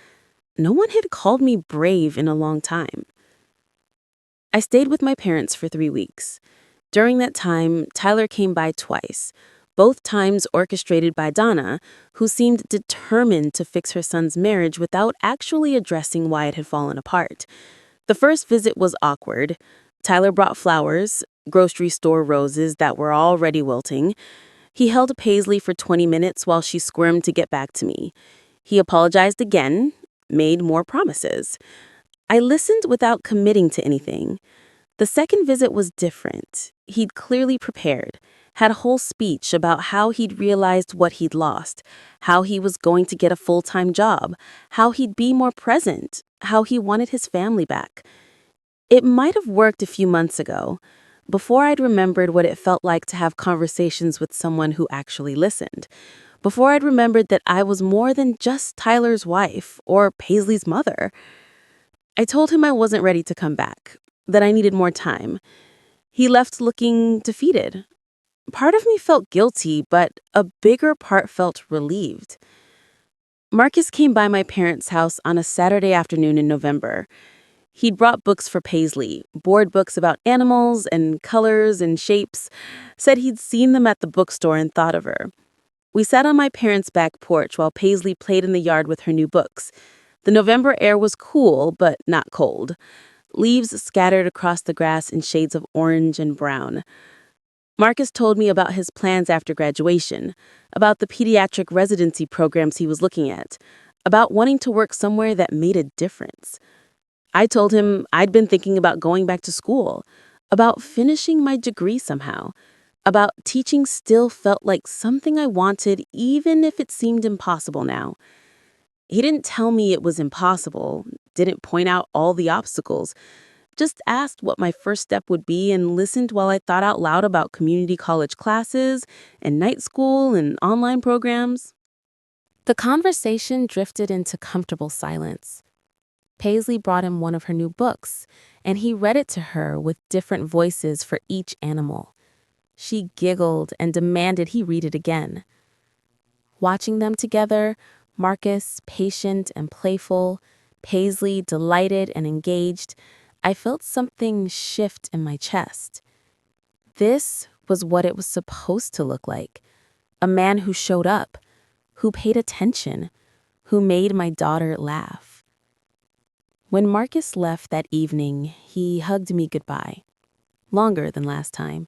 No one had called me brave in a long time. I stayed with my parents for 3 weeks. During that time, Tyler came by twice, both times orchestrated by Donna, who seemed determined to fix her son's marriage without actually addressing why it had fallen apart. The first visit was awkward. Tyler brought flowers, grocery store roses that were already wilting. He held Paisley for 20 minutes while she squirmed to get back to me. He apologized again, made more promises. I listened without committing to anything. The second visit was different. He'd clearly prepared, had a whole speech about how he'd realized what he'd lost, how he was going to get a full-time job, how he'd be more present, how he wanted his family back. It might have worked a few months ago, before I'd remembered what it felt like to have conversations with someone who actually listened, before I'd remembered that I was more than just Tyler's wife or Paisley's mother. I told him I wasn't ready to come back, that I needed more time. He left looking defeated. Part of me felt guilty, but a bigger part felt relieved. Marcus came by my parents' house on a Saturday afternoon in November. He'd brought books for Paisley, board books about animals and colors and shapes, said he'd seen them at the bookstore and thought of her. We sat on my parents' back porch while Paisley played in the yard with her new books. The November air was cool, but not cold. Leaves scattered across the grass in shades of orange and brown. Marcus told me about his plans after graduation, about the pediatric residency programs he was looking at, about wanting to work somewhere that made a difference. I told him I'd been thinking about going back to school, about finishing my degree somehow, about teaching still felt like something I wanted even if it seemed impossible now. He didn't tell me it was impossible, didn't point out all the obstacles, just asked what my first step would be and listened while I thought out loud about community college classes and night school and online programs. The conversation drifted into comfortable silence. Paisley brought him one of her new books, and he read it to her with different voices for each animal. She giggled and demanded he read it again. Watching them together, Marcus patient and playful, Paisley delighted and engaged, I felt something shift in my chest. This was what it was supposed to look like. A man who showed up, who paid attention, who made my daughter laugh. When Marcus left that evening, he hugged me goodbye. Longer than last time.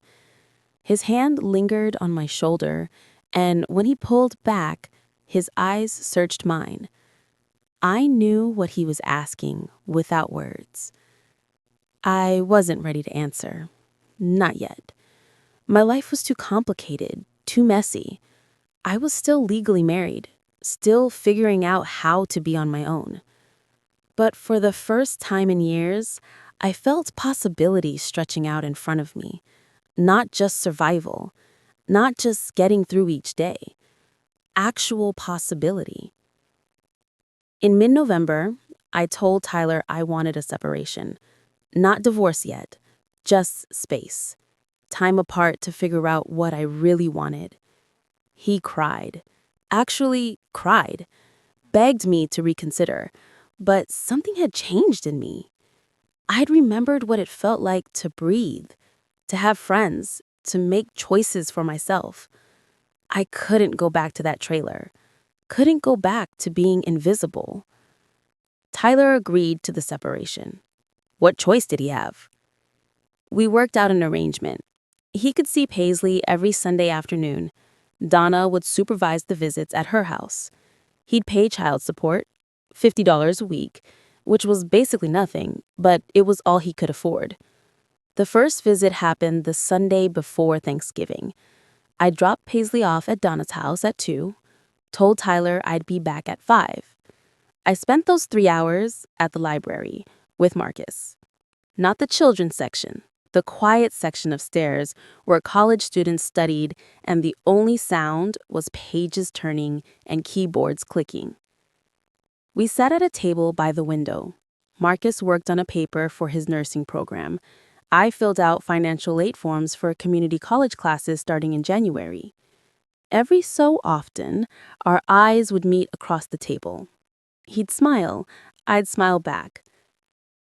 His hand lingered on my shoulder, and when he pulled back, his eyes searched mine. I knew what he was asking without words. I wasn't ready to answer. Not yet. My life was too complicated, too messy. I was still legally married, still figuring out how to be on my own. But for the first time in years, I felt possibility stretching out in front of me. Not just survival, not just getting through each day. Actual possibility. In mid-November, I told Tyler I wanted a separation. Not divorce yet, just space. Time apart to figure out what I really wanted. He cried. Actually cried. Begged me to reconsider. But something had changed in me. I'd remembered what it felt like to breathe, to have friends, to make choices for myself. I couldn't go back to that trailer. Couldn't go back to being invisible. Tyler agreed to the separation. What choice did he have? We worked out an arrangement. He could see Paisley every Sunday afternoon. Donna would supervise the visits at her house. He'd pay child support, $50 a week, which was basically nothing, but it was all he could afford. The first visit happened the Sunday before Thanksgiving. I dropped Paisley off at Donna's house at 2, told Tyler I'd be back at 5. I spent those 3 hours at the library with Marcus. Not the children's section, the quiet section of stairs where college students studied and the only sound was pages turning and keyboards clicking. We sat at a table by the window. Marcus worked on a paper for his nursing program. I filled out financial aid forms for community college classes starting in January. Every so often, our eyes would meet across the table. He'd smile. I'd smile back.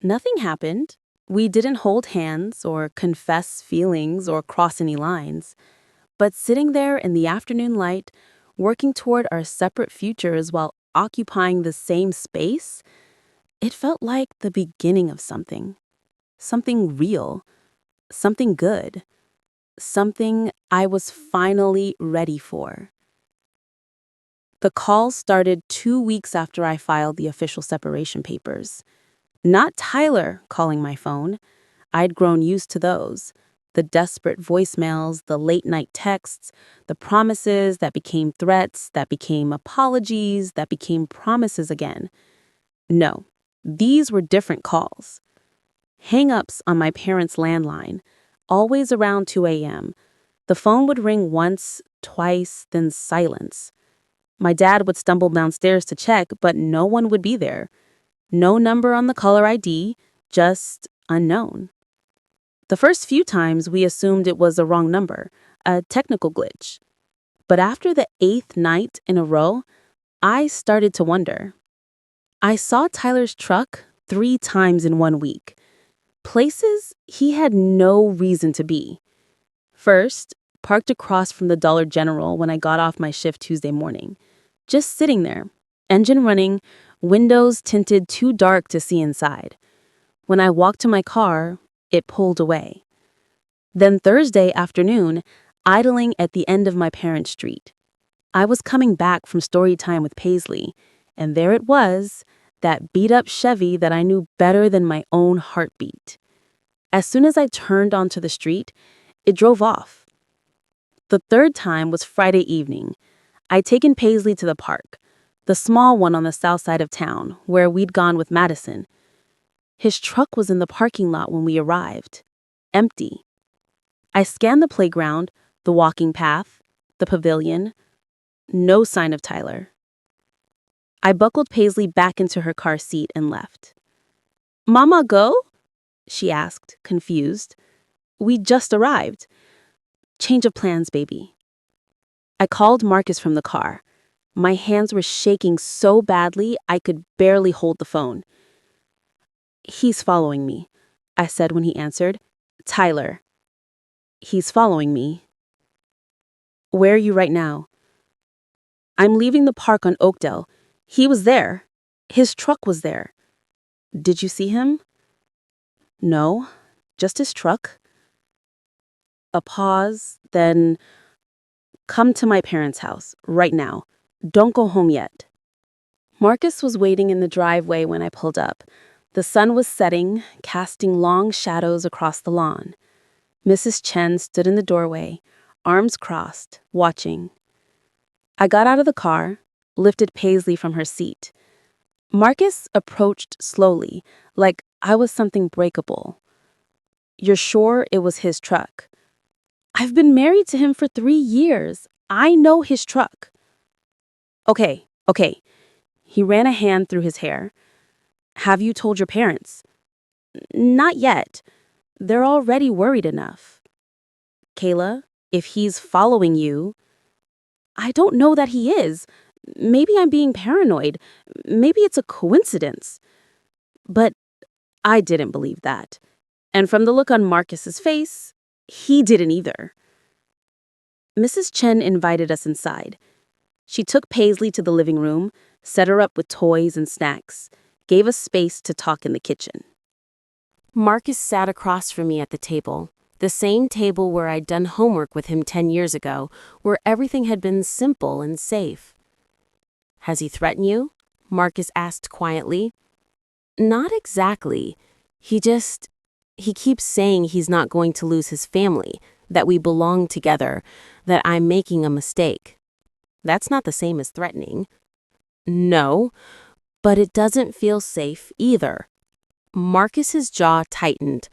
Nothing happened. We didn't hold hands or confess feelings or cross any lines. But sitting there in the afternoon light, working toward our separate futures while occupying the same space, it felt like the beginning of something. Something real. Something good. Something I was finally ready for. The call started 2 weeks after I filed the official separation papers. Not Tyler calling my phone. I'd grown used to those. The desperate voicemails, the late-night texts, the promises that became threats, that became apologies, that became promises again. No, these were different calls. Hang-ups on my parents' landline, always around 2 a.m. The phone would ring once, twice, then silence. My dad would stumble downstairs to check, but no one would be there. No number on the caller ID, just unknown. The first few times we assumed it was a wrong number, a technical glitch. But after the 8th night in a row, I started to wonder. I saw Tyler's truck 3 times in 1 week. Places he had no reason to be. First, parked across from the Dollar General when I got off my shift Tuesday morning. Just sitting there, engine running, windows tinted too dark to see inside. When I walked to my car, it pulled away. Then Thursday afternoon, idling at the end of my parents' street. I was coming back from story time with Paisley, and there it was, that beat-up Chevy that I knew better than my own heartbeat. As soon as I turned onto the street, it drove off. The third time was Friday evening. I'd taken Paisley to the park, the small one on the south side of town, where we'd gone with Madison. His truck was in the parking lot when we arrived, empty. I scanned the playground, the walking path, the pavilion. No sign of Tyler. I buckled Paisley back into her car seat and left. "Mama, go?" she asked, confused. "We just arrived." "Change of plans, baby." I called Marcus from the car. My hands were shaking so badly I could barely hold the phone. "He's following me," I said when he answered. "Tyler. He's following me." "Where are you right now?" "I'm leaving the park on Oakdale. He was there. His truck was there." "Did you see him?" "No, just his truck." A pause, then, "Come to my parents' house, right now. Don't go home yet." Marcus was waiting in the driveway when I pulled up. The sun was setting, casting long shadows across the lawn. Mrs. Chen stood in the doorway, arms crossed, watching. I got out of the car, lifted Paisley from her seat. Marcus approached slowly, like I was something breakable. "You're sure it was his truck?" "I've been married to him for 3 years. I know his truck." Okay. He ran a hand through his hair. "Have you told your parents?" "Not yet. They're already worried enough." "Kayla, if he's following you..." "I don't know that he is. Maybe I'm being paranoid. Maybe it's a coincidence." But I didn't believe that. And from the look on Marcus's face, he didn't either. Mrs. Chen invited us inside. She took Paisley to the living room, set her up with toys and snacks, gave us space to talk in the kitchen. Marcus sat across from me at the table, the same table where I'd done homework with him 10 years ago, where everything had been simple and safe. "Has he threatened you?" Marcus asked quietly. "Not exactly. He keeps saying he's not going to lose his family, that we belong together, that I'm making a mistake." "That's not the same as threatening." "No, but it doesn't feel safe either." Marcus's jaw tightened.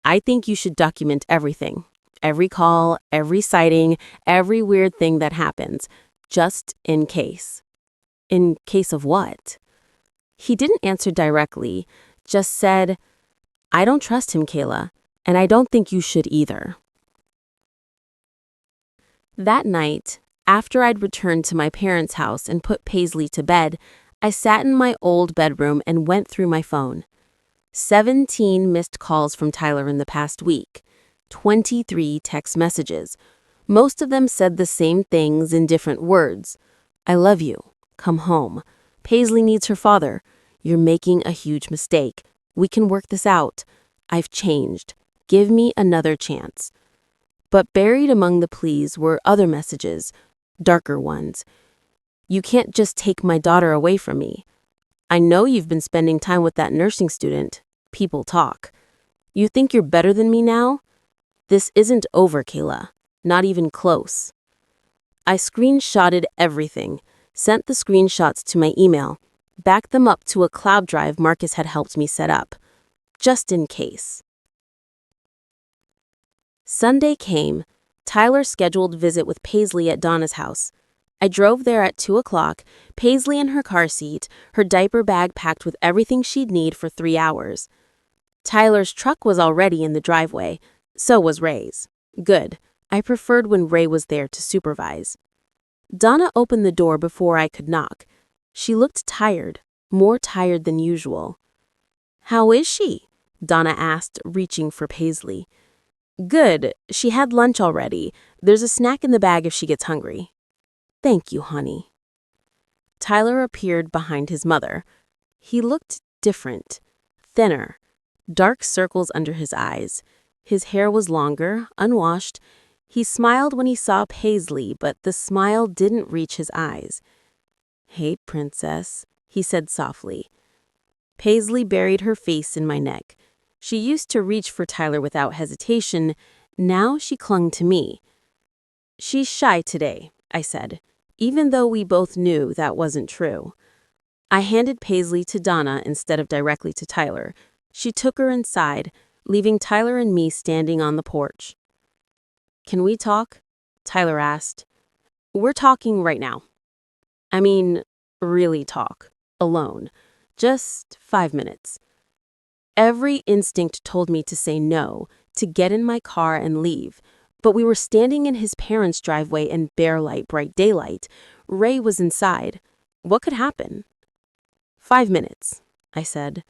"I think you should document everything. Every call, every sighting, every weird thing that happens, just in case." "In case of what?" He didn't answer directly, just said, "I don't trust him, Kayla, and I don't think you should either." That night, after I'd returned to my parents' house and put Paisley to bed, I sat in my old bedroom and went through my phone. 17 missed calls from Tyler in the past week. 23 text messages. Most of them said the same things in different words. "I love you. Come home. Paisley needs her father. You're making a huge mistake. We can work this out. I've changed. Give me another chance." But buried among the pleas were other messages, darker ones. "You can't just take my daughter away from me. I know you've been spending time with that nursing student. People talk. You think you're better than me now? This isn't over, Kayla. Not even close." I screenshotted everything, sent the screenshots to my email, backed them up to a cloud drive Marcus had helped me set up, just in case. Sunday came. Tyler's scheduled visit with Paisley at Donna's house. I drove there at 2 o'clock, Paisley in her car seat, her diaper bag packed with everything she'd need for 3 hours. Tyler's truck was already in the driveway, so was Ray's. Good. I preferred when Ray was there to supervise. Donna opened the door before I could knock. She looked tired, more tired than usual. "How is she?" Donna asked, reaching for Paisley. "Good. She had lunch already. There's a snack in the bag if she gets hungry." "Thank you, honey." Tyler appeared behind his mother, He looked different, thinner, dark circles under his eyes. His hair was longer, unwashed. He smiled when he saw Paisley, but the smile didn't reach his eyes. "Hey, princess," he said softly. Paisley buried her face in my neck. She used to reach for Tyler without hesitation. Now she clung to me. "She's shy today," I said, even though we both knew that wasn't true. I handed Paisley to Donna instead of directly to Tyler. She took her inside, leaving Tyler and me standing on the porch. "Can we talk?" Tyler asked. "We're talking right now. I mean, really talk. Alone. Just 5 minutes." Every instinct told me to say no, to get in my car and leave. But we were standing in his parents' driveway in bare light, bright daylight. Ray was inside. What could happen? 5 minutes, I said.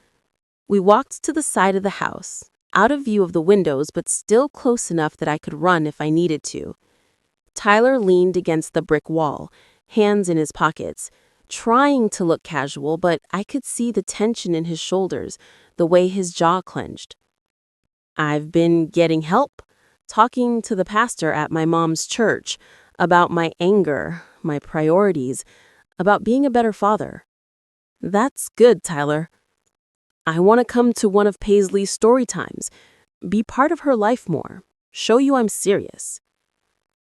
We walked to the side of the house, out of view of the windows, but still close enough that I could run if I needed to. Tyler leaned against the brick wall, hands in his pockets, trying to look casual, but I could see the tension in his shoulders, the way his jaw clenched. "I've been getting help, talking to the pastor at my mom's church about my anger, my priorities, about being a better father." "That's good, Tyler. I want to come to one of Paisley's story times, be part of her life more, show you I'm serious."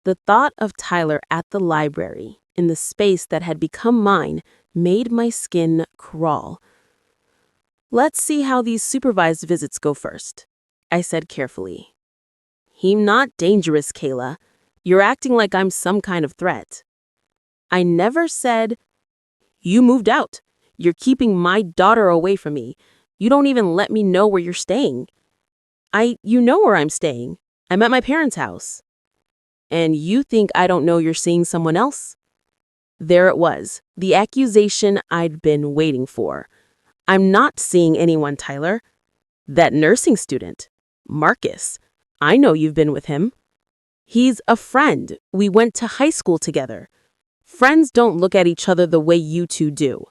The thought of Tyler at the library, in the space that had become mine, made my skin crawl. "Let's see how these supervised visits go first," I said carefully. "He's not dangerous, Kayla. You're acting like I'm some kind of threat." "I never said—" "You moved out. You're keeping my daughter away from me. You don't even let me know where you're staying." You know where I'm staying. I'm at my parents' house." "And you think I don't know you're seeing someone else?" There it was, the accusation I'd been waiting for. "I'm not seeing anyone, Tyler. That nursing student, Marcus, I know you've been with him. He's a friend. We went to high school together. Friends don't look at each other the way you two do."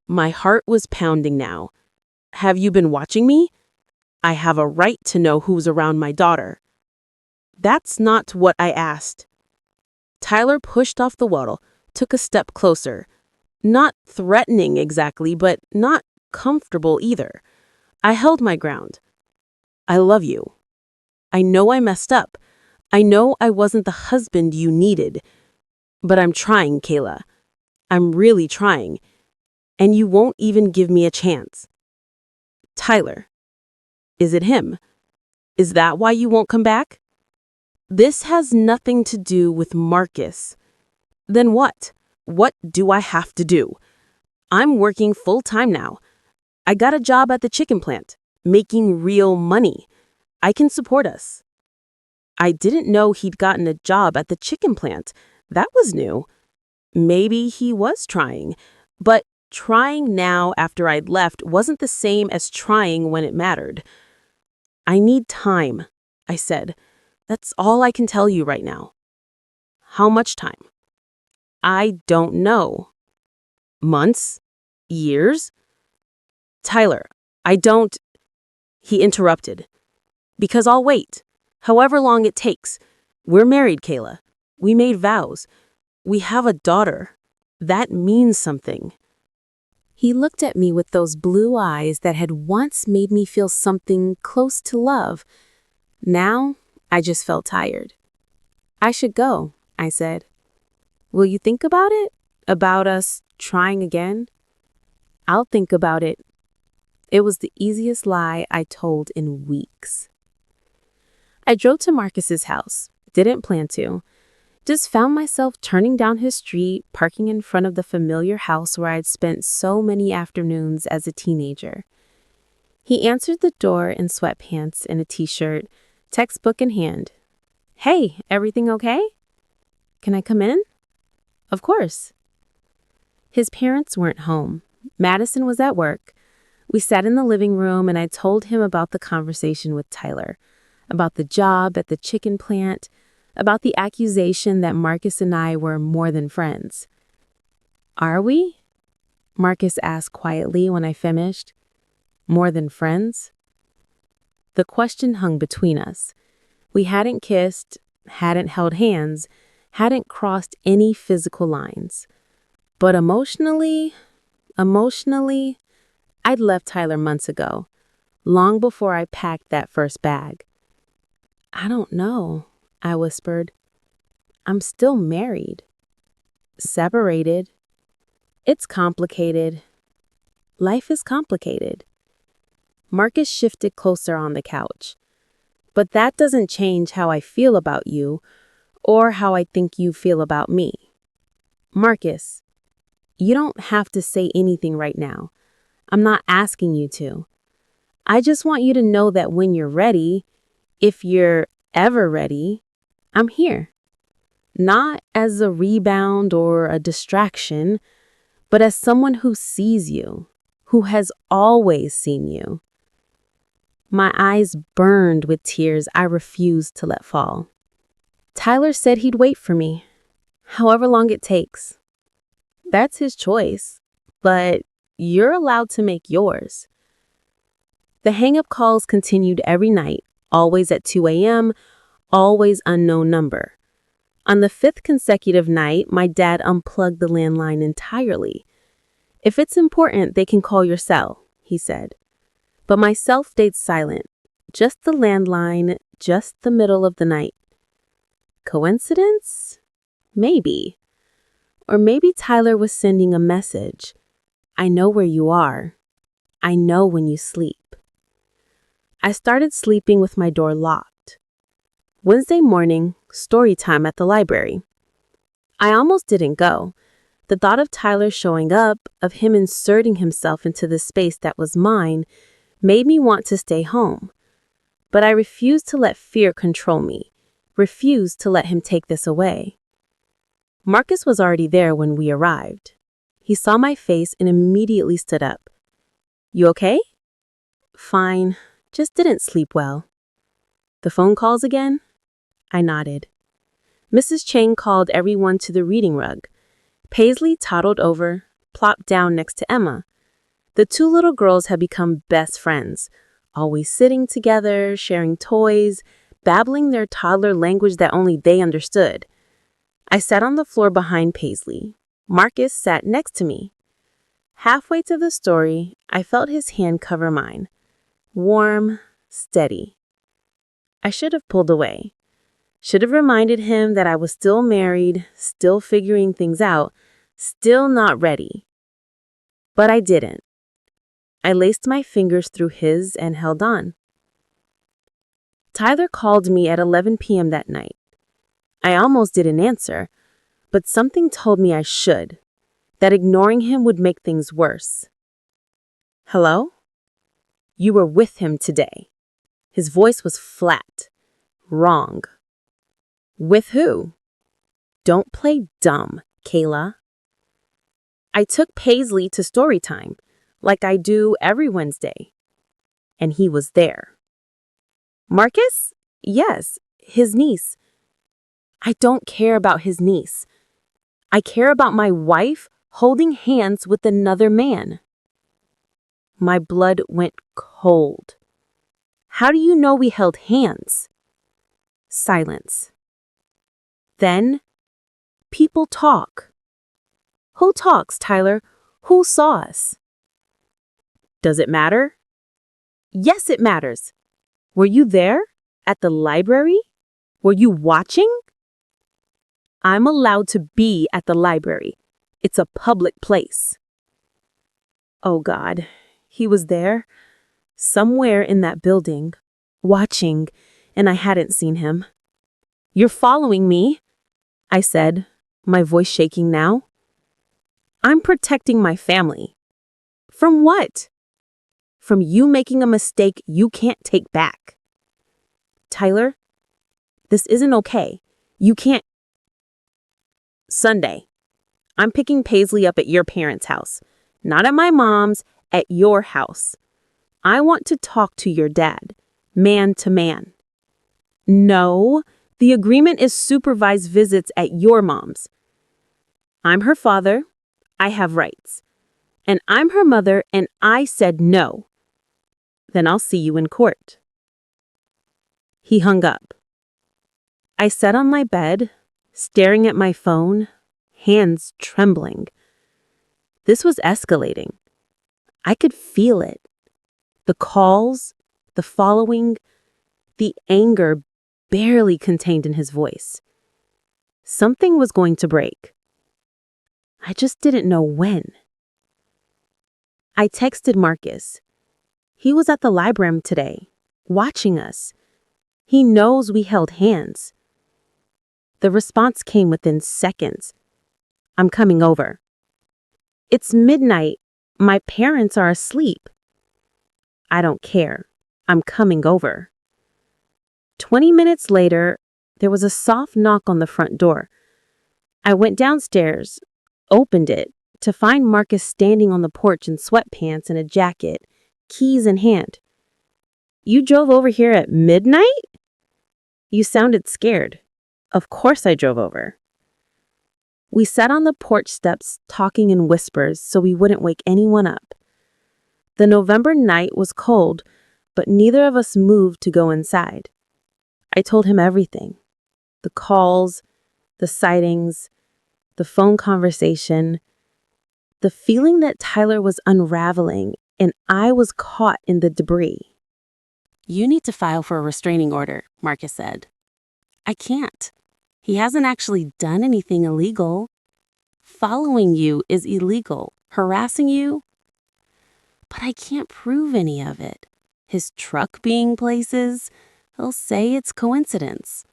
My heart was pounding now. "Have you been watching me? I have a right to know who's around my daughter." "That's not what I asked." Tyler pushed off the waddle, took a step closer. Not threatening exactly, but not comfortable either. I held my ground. "I love you. I know I messed up. I know I wasn't the husband you needed. But I'm trying, Kayla. I'm really trying. And you won't even give me a chance." "Tyler, is it him? Is that why you won't come back?" "This has nothing to do with Marcus." "Then what? What do I have to do? I'm working full-time now. I got a job at the chicken plant, making real money. I can support us." I didn't know he'd gotten a job at the chicken plant. That was new. Maybe he was trying, but trying now after I'd left wasn't the same as trying when it mattered. "I need time," I said. "That's all I can tell you right now." "How much time?" "I don't know." "Months? Years?" "Tyler, I don't—" He interrupted. "Because I'll wait. However long it takes. We're married, Kayla. We made vows. We have a daughter. That means something." He looked at me with those blue eyes that had once made me feel something close to love. Now, I just felt tired. "I should go," I said. "Will you think about it? About us trying again?" "I'll think about it." It was the easiest lie I told in weeks. I drove to Marcus's house. Didn't plan to. Just found myself turning down his street, parking in front of the familiar house where I'd spent so many afternoons as a teenager. He answered the door in sweatpants and a t-shirt, textbook in hand. "Hey, everything okay? Can I come in?" "Of course." His parents weren't home. Madison was at work. We sat in the living room and I told him about the conversation with Tyler, about the job at the chicken plant, about the accusation that Marcus and I were more than friends. "Are we?" Marcus asked quietly when I finished. More than friends? The question hung between us. We hadn't kissed, hadn't held hands, hadn't crossed any physical lines. But emotionally, I'd left Tyler months ago, long before I packed that first bag. I don't know, I whispered. I'm still married. Separated. It's complicated. Life is complicated. Marcus shifted closer on the couch. But that doesn't change how I feel about you or how I think you feel about me. Marcus, you don't have to say anything right now. I'm not asking you to. I just want you to know that when you're ready, if you're ever ready, I'm here. Not as a rebound or a distraction, but as someone who sees you, who has always seen you. My eyes burned with tears I refused to let fall. Tyler said he'd wait for me, however long it takes. That's his choice, but you're allowed to make yours. The hang-up calls continued every night, always at 2 a.m., always unknown number. On the 5th consecutive night, my dad unplugged the landline entirely. If it's important, they can call your cell, he said. But my cell stayed silent, just the landline, just the middle of the night. Coincidence? Maybe. Or maybe Tyler was sending a message. I know where you are. I know when you sleep. I started sleeping with my door locked. Wednesday morning, story time at the library. I almost didn't go. The thought of Tyler showing up, of him inserting himself into the space that was mine, made me want to stay home. But I refused to let fear control me, refused to let him take this away. Marcus was already there when we arrived. He saw my face and immediately stood up. You okay? Fine, just didn't sleep well. The phone calls again? I nodded. Mrs. Chang called everyone to the reading rug. Paisley toddled over, plopped down next to Emma. The two little girls had become best friends, always sitting together, sharing toys, babbling their toddler language that only they understood. I sat on the floor behind Paisley. Marcus sat next to me. Halfway to the story, I felt his hand cover mine. Warm, steady. I should have pulled away. Should have reminded him that I was still married, still figuring things out, still not ready. But I didn't. I laced my fingers through his and held on. Tyler called me at 11 p.m. that night. I almost didn't answer, but something told me I should, that ignoring him would make things worse. Hello? You were with him today. His voice was flat. Wrong. With who? Don't play dumb, Kayla. I took Paisley to story time, like I do every Wednesday. And he was there. Marcus? Yes, his niece. I don't care about his niece. I care about my wife holding hands with another man. My blood went cold. How do you know we held hands? Silence. Then, people talk. Who talks, Tyler? Who saw us? Does it matter? Yes, it matters. Were you there? At the library? Were you watching? I'm allowed to be at the library. It's a public place. Oh God, he was there, somewhere in that building, watching, and I hadn't seen him. You're following me, I said, my voice shaking now. I'm protecting my family. From what? From you making a mistake you can't take back. Tyler, this isn't okay. You can't. Sunday. I'm picking Paisley up at your parents' house. Not at my mom's, at your house. I want to talk to your dad, man to man. No, the agreement is supervised visits at your mom's. I'm her father. I have rights. and I'm her mother, and I said no. Then I'll see you in court." He hung up. I sat on my bed, staring at my phone, hands trembling. This was escalating. I could feel it. The calls, the following, the anger barely contained in his voice. Something was going to break. I just didn't know when. I texted Marcus. He was at the library today, watching us. He knows we held hands. The response came within seconds. "I'm coming over." "It's midnight. My parents are asleep." "I don't care. I'm coming over." 20 minutes later, there was a soft knock on the front door. I went downstairs, opened it, to find Marcus standing on the porch in sweatpants and a jacket, keys in hand. "You drove over here at midnight?" "You sounded scared." "Of course I drove over." We sat on the porch steps talking in whispers so we wouldn't wake anyone up. The November night was cold, but neither of us moved to go inside. I told him everything. The calls, the sightings, the phone conversation, the feeling that Tyler was unraveling and I was caught in the debris. "You need to file for a restraining order," Marcus said. "I can't. He hasn't actually done anything illegal. Following you is illegal. Harassing you? But I can't prove any of it. His truck being places, he'll say it's coincidence.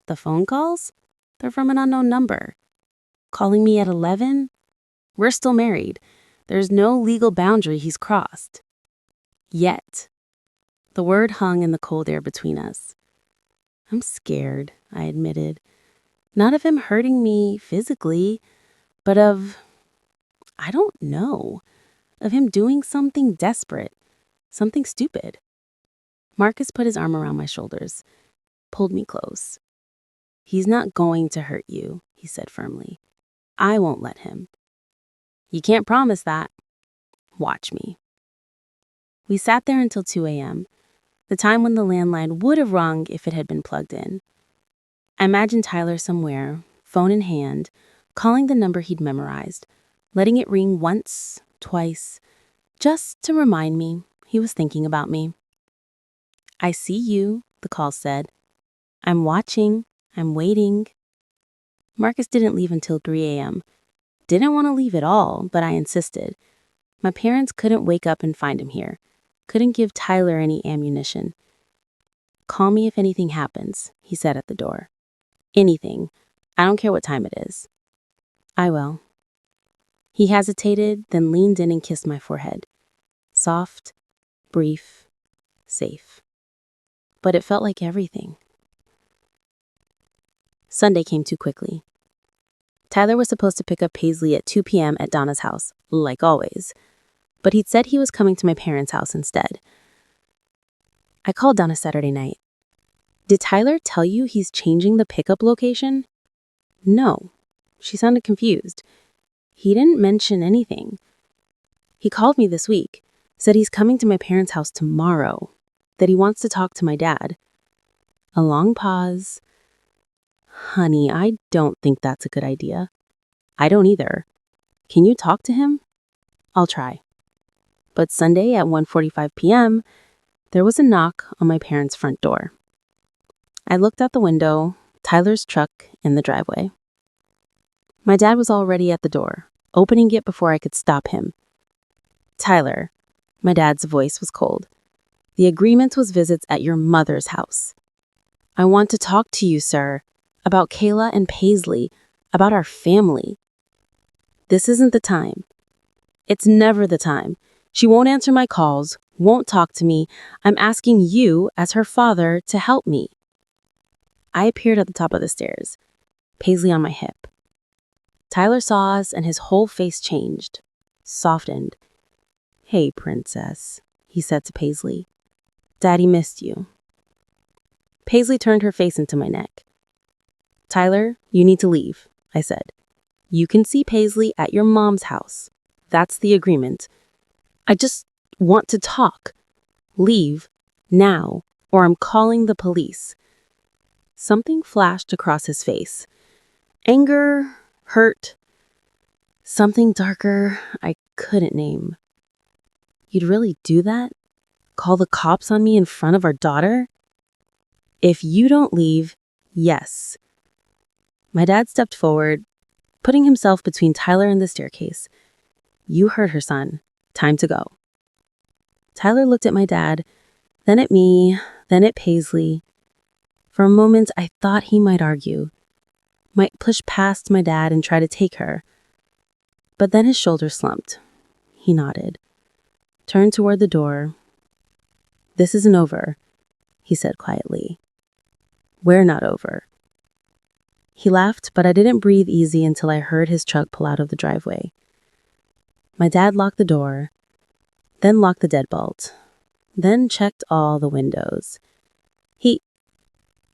The phone calls? They're from an unknown number. Calling me at 11? We're still married. There's no legal boundary he's crossed. Yet." The word hung in the cold air between us. "I'm scared," I admitted. "Not of him hurting me physically, but I don't know, of him doing something desperate, something stupid." Marcus put his arm around my shoulders, pulled me close. "He's not going to hurt you," he said firmly. "I won't let him." "You can't promise that." "Watch me." We sat there until 2 a.m., the time when the landline would have rung if it had been plugged in. I imagined Tyler somewhere, phone in hand, calling the number he'd memorized, letting it ring once, twice, just to remind me he was thinking about me. "I see you," the call said. "I'm watching. I'm waiting." Marcus didn't leave until 3 a.m. Didn't want to leave at all, but I insisted. My parents couldn't wake up and find him here. Couldn't give Tyler any ammunition. "Call me if anything happens," he said at the door. "Anything. I don't care what time it is." "I will." He hesitated, then leaned in and kissed my forehead. Soft, brief, safe. But it felt like everything. Sunday came too quickly. Tyler was supposed to pick up Paisley at 2 p.m. at Donna's house, like always. But he'd said he was coming to my parents' house instead. I called Donna Saturday night. "Did Tyler tell you he's changing the pickup location?" "No." She sounded confused. "He didn't mention anything. He called me this week, said he's coming to my parents' house tomorrow, that he wants to talk to my dad." A long pause. "Honey, I don't think that's a good idea." "I don't either. Can you talk to him?" "I'll try." But Sunday at 1:45 p.m., there was a knock on my parents' front door. I looked out the window, Tyler's truck in the driveway. My dad was already at the door, opening it before I could stop him. "Tyler," my dad's voice was cold. "The agreement was visits at your mother's house." "I want to talk to you, sir, about Kayla and Paisley, about our family." "This isn't the time." "It's never the time. She won't answer my calls, won't talk to me. I'm asking you, as her father, to help me." I appeared at the top of the stairs, Paisley on my hip. Tyler saw us and his whole face changed, softened. "Hey, princess," he said to Paisley. "Daddy missed you." Paisley turned her face into my neck. "Tyler, you need to leave," I said. "You can see Paisley at your mom's house." That's the agreement. I just want to talk. Leave. Now. Or I'm calling the police. Something flashed across his face. Anger, hurt, something darker I couldn't name. You'd really do that? Call the cops on me in front of our daughter? If you don't leave, yes. My dad stepped forward, putting himself between Tyler and the staircase. You heard her, son. Time to go. Tyler looked at my dad, then at me, then at Paisley. For a moment, I thought he might argue, might push past my dad and try to take her. But then his shoulders slumped. He nodded, turned toward the door. This isn't over, he said quietly. We're not over. He laughed, but I didn't breathe easy until I heard his truck pull out of the driveway. My dad locked the door, then locked the deadbolt, then checked all the windows.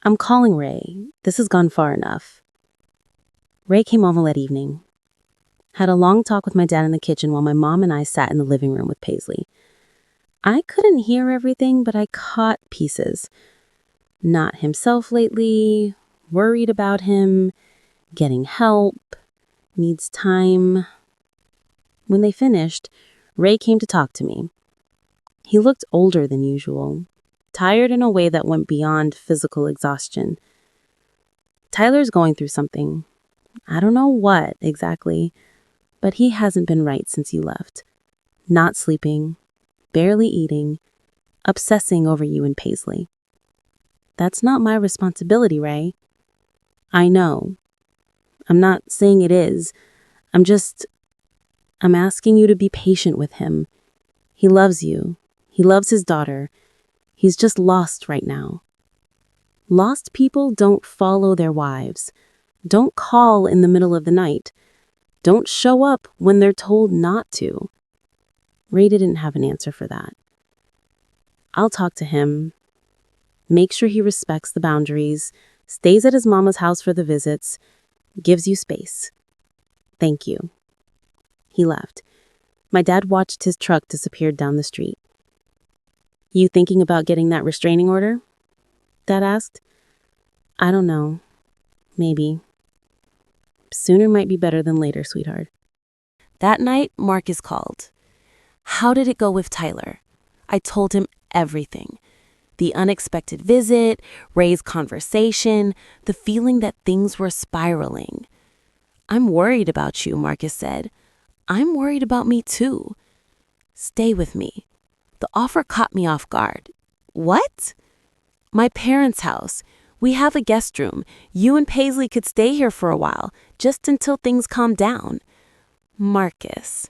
I'm calling Ray. This has gone far enough. Ray came home that evening. Had a long talk with my dad in the kitchen while my mom and I sat in the living room with Paisley. I couldn't hear everything, but I caught pieces. Not himself lately, worried about him, getting help, needs time. When they finished, Ray came to talk to me. He looked older than usual, tired in a way that went beyond physical exhaustion. Tyler's going through something. I don't know what exactly, but he hasn't been right since you left. Not sleeping, barely eating, obsessing over you and Paisley. That's not my responsibility, Ray. I know. I'm not saying it is. I'm asking you to be patient with him. He loves you. He loves his daughter. He's just lost right now. Lost people don't follow their wives. Don't call in the middle of the night. Don't show up when they're told not to. Ray didn't have an answer for that. I'll talk to him. Make sure he respects the boundaries, stays at his mama's house for the visits, gives you space. Thank you. He left. My dad watched his truck disappear down the street. You thinking about getting that restraining order? Dad asked. I don't know. Maybe. Sooner might be better than later, sweetheart. That night, Marcus called. How did it go with Tyler? I told him everything. The unexpected visit, Ray's conversation, the feeling that things were spiraling. I'm worried about you, Marcus said. I'm worried about me too. Stay with me. The offer caught me off guard. What? My parents' house. We have a guest room. You and Paisley could stay here for a while, just until things calm down. Marcus,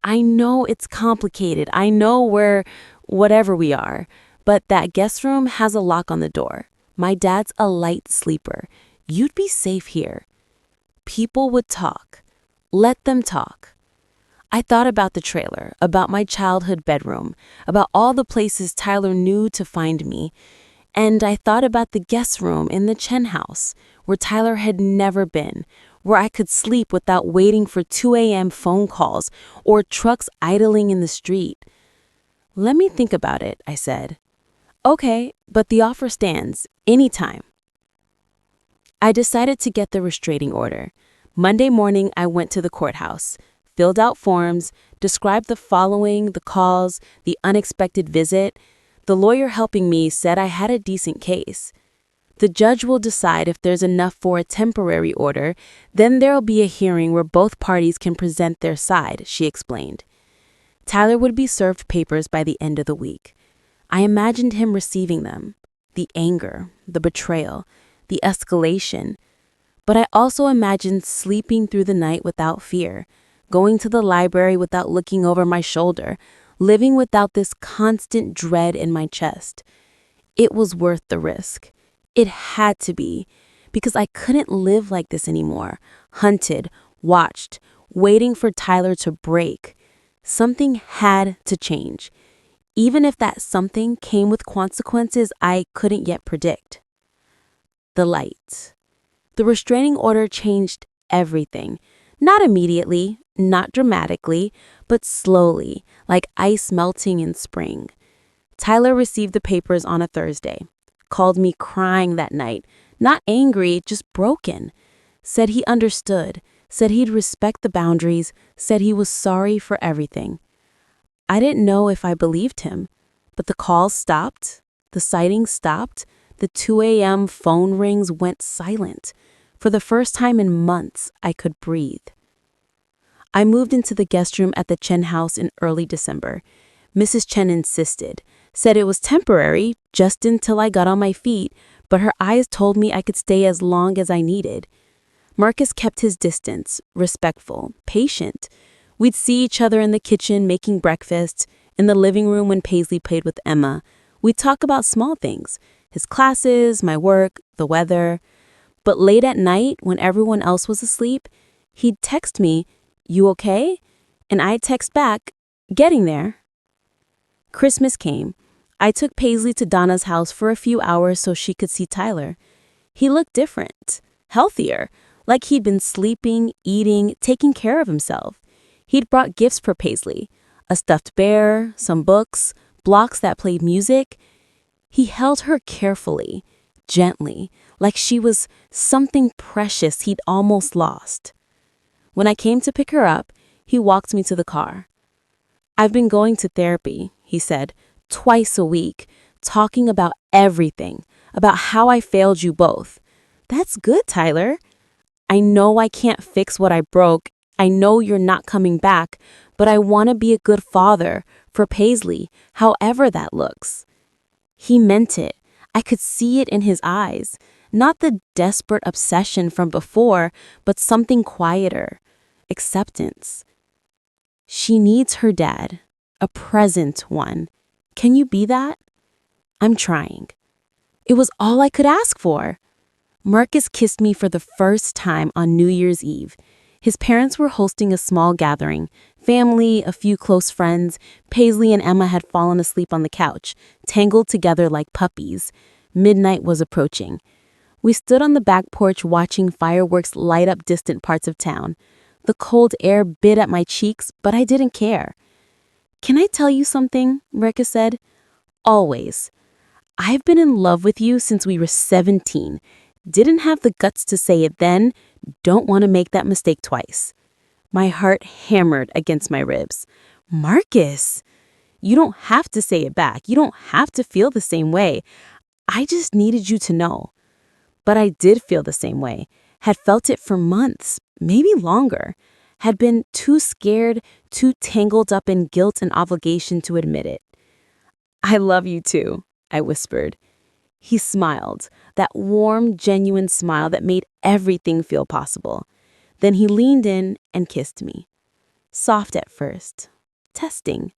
I know it's complicated. I know we're whatever we are, but that guest room has a lock on the door. My dad's a light sleeper. You'd be safe here. People would talk. Let them talk. I thought about the trailer, about my childhood bedroom, about all the places Tyler knew to find me. And I thought about the guest room in the Chen house, where Tyler had never been, where I could sleep without waiting for 2 a.m. phone calls or trucks idling in the street. Let me think about it, I said. Okay, but the offer stands, anytime. I decided to get the restraining order. Monday morning, I went to the courthouse, filled out forms, described the following, the calls, the unexpected visit. The lawyer helping me said I had a decent case. The judge will decide if there's enough for a temporary order, then there'll be a hearing where both parties can present their side, she explained. Tyler would be served papers by the end of the week. I imagined him receiving them, the anger, the betrayal, the escalation. But I also imagined sleeping through the night without fear, going to the library without looking over my shoulder, living without this constant dread in my chest. It was worth the risk. It had to be, because I couldn't live like this anymore, hunted, watched, waiting for Tyler to break. Something had to change, even if that something came with consequences I couldn't yet predict. The light. The restraining order changed everything. Not immediately, not dramatically, but slowly, like ice melting in spring. Tyler received the papers on a Thursday, called me crying that night, not angry, just broken. Said he understood, said he'd respect the boundaries, said he was sorry for everything. I didn't know if I believed him, but the calls stopped, the sightings stopped, the 2 a.m. phone rings went silent. For the first time in months, I could breathe. I moved into the guest room at the Chen house in early December. Mrs. Chen insisted, said it was temporary, just until I got on my feet, but her eyes told me I could stay as long as I needed. Marcus kept his distance, respectful, patient. We'd see each other in the kitchen making breakfast, in the living room when Paisley played with Emma. We'd talk about small things, his classes, my work, the weather. But late at night, when everyone else was asleep, he'd text me, "You okay?" And I'd text back, "Getting there." Christmas came. I took Paisley to Donna's house for a few hours so she could see Tyler. He looked different, healthier, like he'd been sleeping, eating, taking care of himself. He'd brought gifts for Paisley, a stuffed bear, some books, blocks that played music. He held her carefully, gently, like she was something precious he'd almost lost. When I came to pick her up, he walked me to the car. "I've been going to therapy," he said, "twice a week, talking about everything, about how I failed you both." "That's good, Tyler." "I know I can't fix what I broke. I know you're not coming back, but I want to be a good father for Paisley, however that looks." He meant it. I could see it in his eyes. Not the desperate obsession from before, but something quieter. Acceptance. "She needs her dad, a present one. Can you be that?" "I'm trying." It was all I could ask for. Marcus kissed me for the first time on New Year's Eve. His parents were hosting a small gathering. Family, a few close friends. Paisley and Emma had fallen asleep on the couch, tangled together like puppies. Midnight was approaching. We stood on the back porch watching fireworks light up distant parts of town. The cold air bit at my cheeks, but I didn't care. "Can I tell you something?" Marcus said. "Always. I've been in love with you since we were 17. Didn't have the guts to say it then. Don't want to make that mistake twice." My heart hammered against my ribs. "Marcus, you don't have to say it back. You don't have to feel the same way. I just needed you to know." But I did feel the same way. Had felt it for months, maybe longer. Had been too scared, too tangled up in guilt and obligation to admit it. "I love you too," I whispered. He smiled, that warm, genuine smile that made everything feel possible. Then he leaned in and kissed me. Soft at first, testing.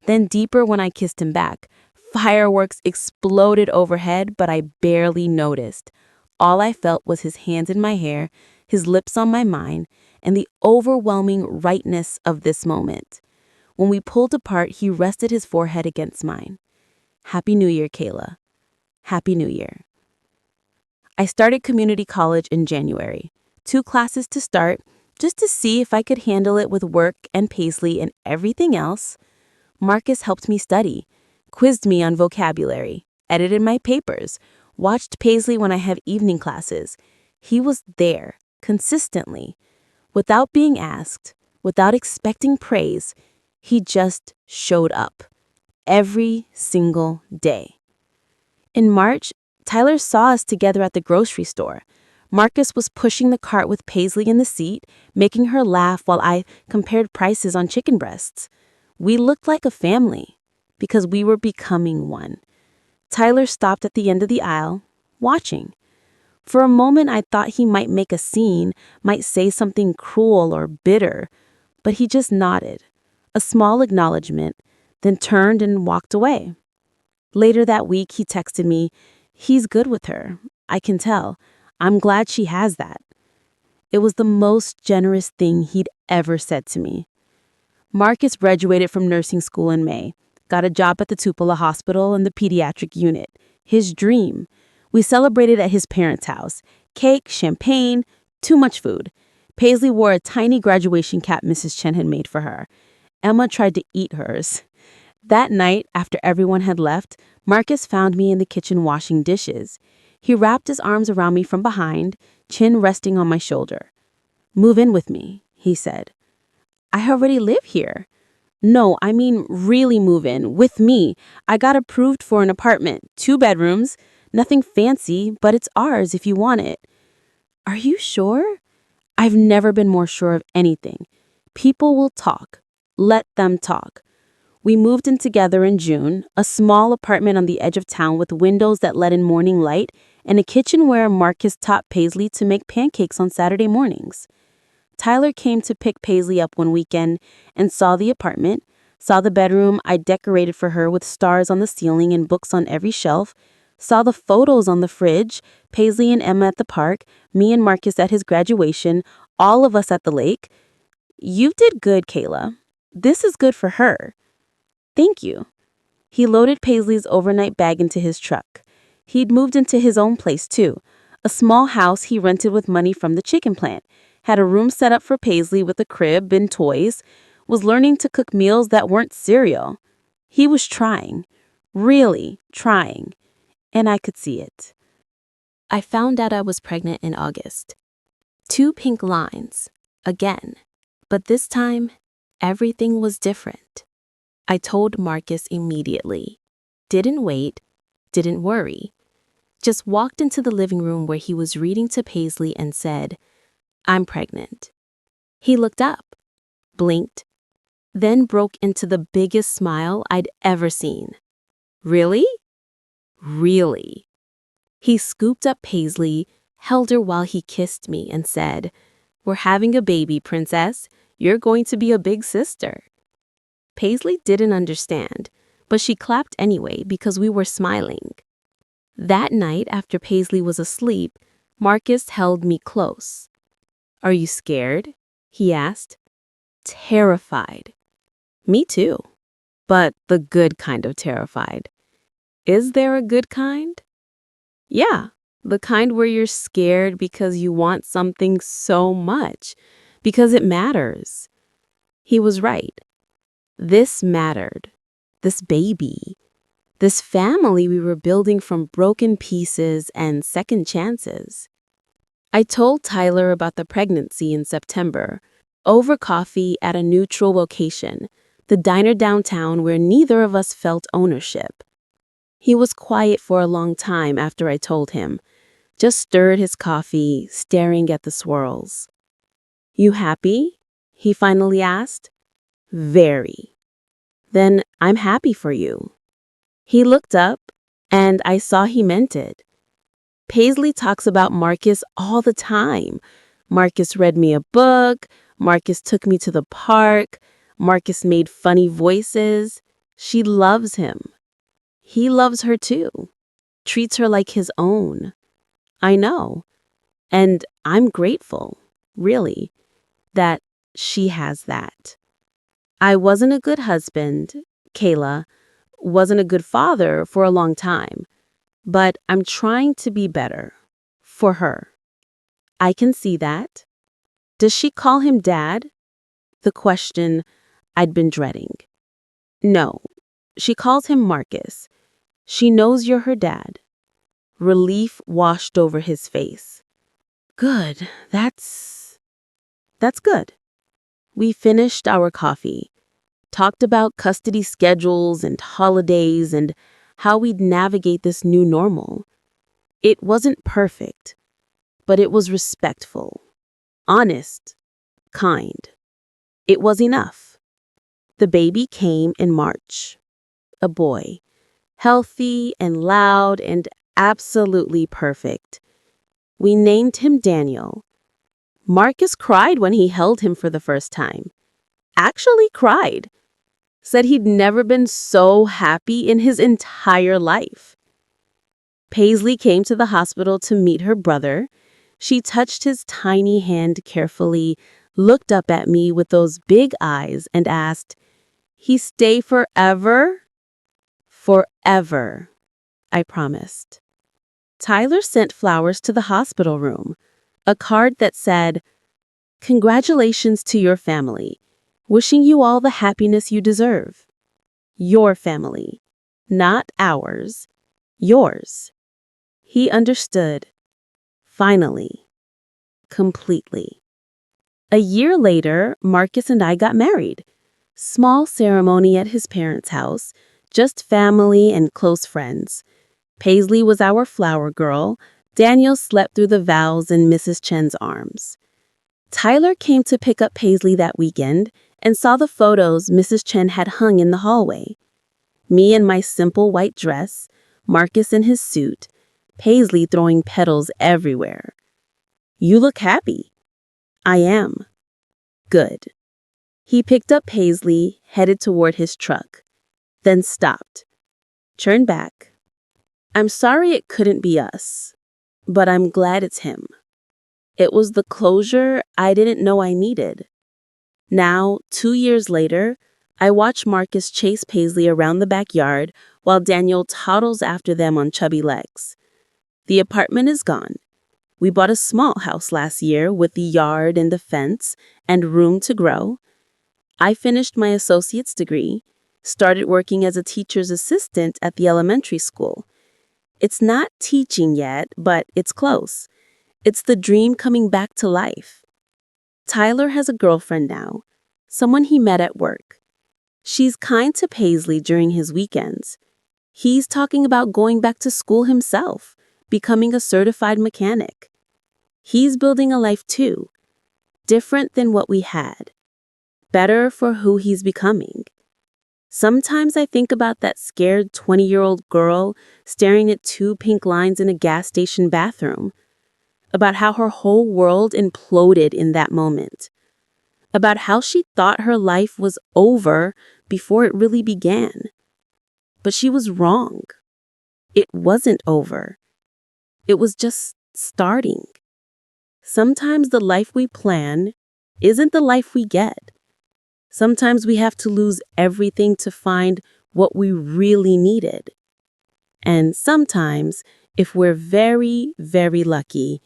Then deeper when I kissed him back. Fireworks exploded overhead, but I barely noticed. All I felt was his hands in my hair, his lips on my mind, and the overwhelming rightness of this moment. When we pulled apart, he rested his forehead against mine. "Happy New Year, Kayla." "Happy New Year." I started community college in January. 2 classes to start, just to see if I could handle it with work and Paisley and everything else. Marcus helped me study, quizzed me on vocabulary, edited my papers, watched Paisley when I had evening classes. He was there, consistently. Without being asked, without expecting praise, he just showed up. Every single day. In March, Tyler saw us together at the grocery store. Marcus was pushing the cart with Paisley in the seat, making her laugh while I compared prices on chicken breasts. We looked like a family, because we were becoming one. Tyler stopped at the end of the aisle, watching. For a moment, I thought he might make a scene, might say something cruel or bitter, but he just nodded, a small acknowledgement, then turned and walked away. Later that week, he texted me, "He's good with her. I can tell. I'm glad she has that." It was the most generous thing he'd ever said to me. Marcus graduated from nursing school in May, got a job at the Tupelo hospital in the pediatric unit. His dream. We celebrated at his parents' house. Cake, champagne, too much food. Paisley wore a tiny graduation cap Mrs. Chen had made for her. Emma tried to eat hers. That night, after everyone had left, Marcus found me in the kitchen washing dishes. He wrapped his arms around me from behind, chin resting on my shoulder. "Move in with me," he said. "I already live here." "No, I mean really move in, with me. I got approved for an apartment, 2 bedrooms. Nothing fancy, but it's ours if you want it." "Are you sure?" I've never been more sure of anything. People will talk. Let them talk. We moved in together in June, a small apartment on the edge of town with windows that let in morning light and a kitchen where Marcus taught Paisley to make pancakes on Saturday mornings. Tyler came to pick Paisley up one weekend and saw the apartment, saw the bedroom I decorated for her with stars on the ceiling and books on every shelf, saw the photos on the fridge, Paisley and Emma at the park, me and Marcus at his graduation, all of us at the lake. "You did good, Kayla. This is good for her." "Thank you." He loaded Paisley's overnight bag into his truck. He'd moved into his own place, too. A small house he rented with money from the chicken plant. Had a room set up for Paisley with a crib and toys. Was learning to cook meals that weren't cereal. He was trying. Really trying. And I could see it. I found out I was pregnant in August. 2 pink lines. Again. But this time, everything was different. I told Marcus immediately. Didn't wait. Didn't worry. Just walked into the living room where he was reading to Paisley and said, "I'm pregnant." He looked up, blinked, then broke into the biggest smile I'd ever seen. "Really?" "Really." He scooped up Paisley, held her while he kissed me and said, "We're having a baby, princess. You're going to be a big sister." Paisley didn't understand, but she clapped anyway because we were smiling. That night, after Paisley was asleep, Marcus held me close. "Are you scared?" he asked. "Terrified." "Me too. But the good kind of terrified." "Is there a good kind?" "Yeah, the kind where you're scared because you want something so much, because it matters." He was right. This mattered. This baby. This family we were building from broken pieces and second chances. I told Tyler about the pregnancy in September, over coffee at a neutral location, the diner downtown where neither of us felt ownership. He was quiet for a long time after I told him, just stirred his coffee, staring at the swirls. "You happy?" he finally asked. "Very." "Then I'm happy for you." He looked up, and I saw he meant it. Paisley talks about Marcus all the time. Marcus read me a book. Marcus took me to the park. Marcus made funny voices. She loves him. He loves her too. Treats her like his own. I know. And I'm grateful, really, that she has that. I wasn't a good husband, Kayla, wasn't a good father for a long time, but I'm trying to be better for her. I can see that. Does she call him Dad? The question I'd been dreading. No, she calls him Marcus. She knows you're her dad. Relief washed over his face. Good, that's good. We finished our coffee, talked about custody schedules and holidays and how we'd navigate this new normal. It wasn't perfect, but it was respectful, honest, kind. It was enough. The baby came in March. A boy, healthy and loud and absolutely perfect. We named him Daniel. Marcus cried when he held him for the first time. Actually cried. Said he'd never been so happy in his entire life. Paisley came to the hospital to meet her brother. She touched his tiny hand carefully, looked up at me with those big eyes and asked, "He stay forever?" "Forever," I promised. Tyler sent flowers to the hospital room, a card that said, Congratulations to your family. Wishing you all the happiness you deserve. Your family, not ours, yours. He understood. Finally. Completely. A year later, Marcus and I got married. Small ceremony at his parents' house, just family and close friends. Paisley was our flower girl. Daniel slept through the vows in Mrs. Chen's arms. Tyler came to pick up Paisley that weekend and saw the photos Mrs. Chen had hung in the hallway. Me in my simple white dress, Marcus in his suit, Paisley throwing petals everywhere. You look happy. I am. Good. He picked up Paisley, headed toward his truck, then stopped. Turned back. I'm sorry it couldn't be us, but I'm glad it's him. It was the closure I didn't know I needed. Now, 2 years later, I watch Marcus chase Paisley around the backyard while Daniel toddles after them on chubby legs. The apartment is gone. We bought a small house last year with the yard and the fence and room to grow. I finished my associate's degree, started working as a teacher's assistant at the elementary school. It's not teaching yet, but it's close. It's the dream coming back to life. Tyler has a girlfriend now, someone he met at work. She's kind to Paisley during his weekends. He's talking about going back to school himself, becoming a certified mechanic. He's building a life too, different than what we had, better for who he's becoming. Sometimes I think about that scared 20-year-old girl staring at 2 pink lines in a gas station bathroom, about how her whole world imploded in that moment, about how she thought her life was over before it really began. But she was wrong. It wasn't over. It was just starting. Sometimes the life we plan isn't the life we get. Sometimes we have to lose everything to find what we really needed. And sometimes, if we're very, very lucky,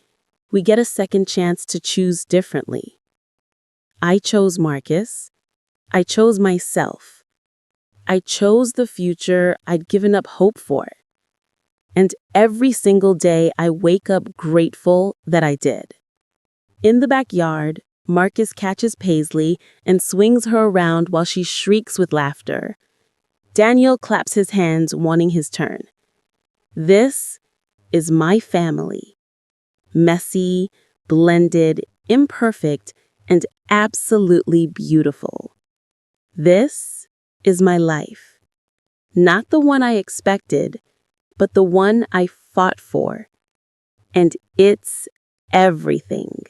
we get a second chance to choose differently. I chose Marcus. I chose myself. I chose the future I'd given up hope for. And every single day I wake up grateful that I did. In the backyard, Marcus catches Paisley and swings her around while she shrieks with laughter. Daniel claps his hands, wanting his turn. This is my family. Messy, blended, imperfect, and absolutely beautiful. This is my life. Not the one I expected, but the one I fought for. And it's everything.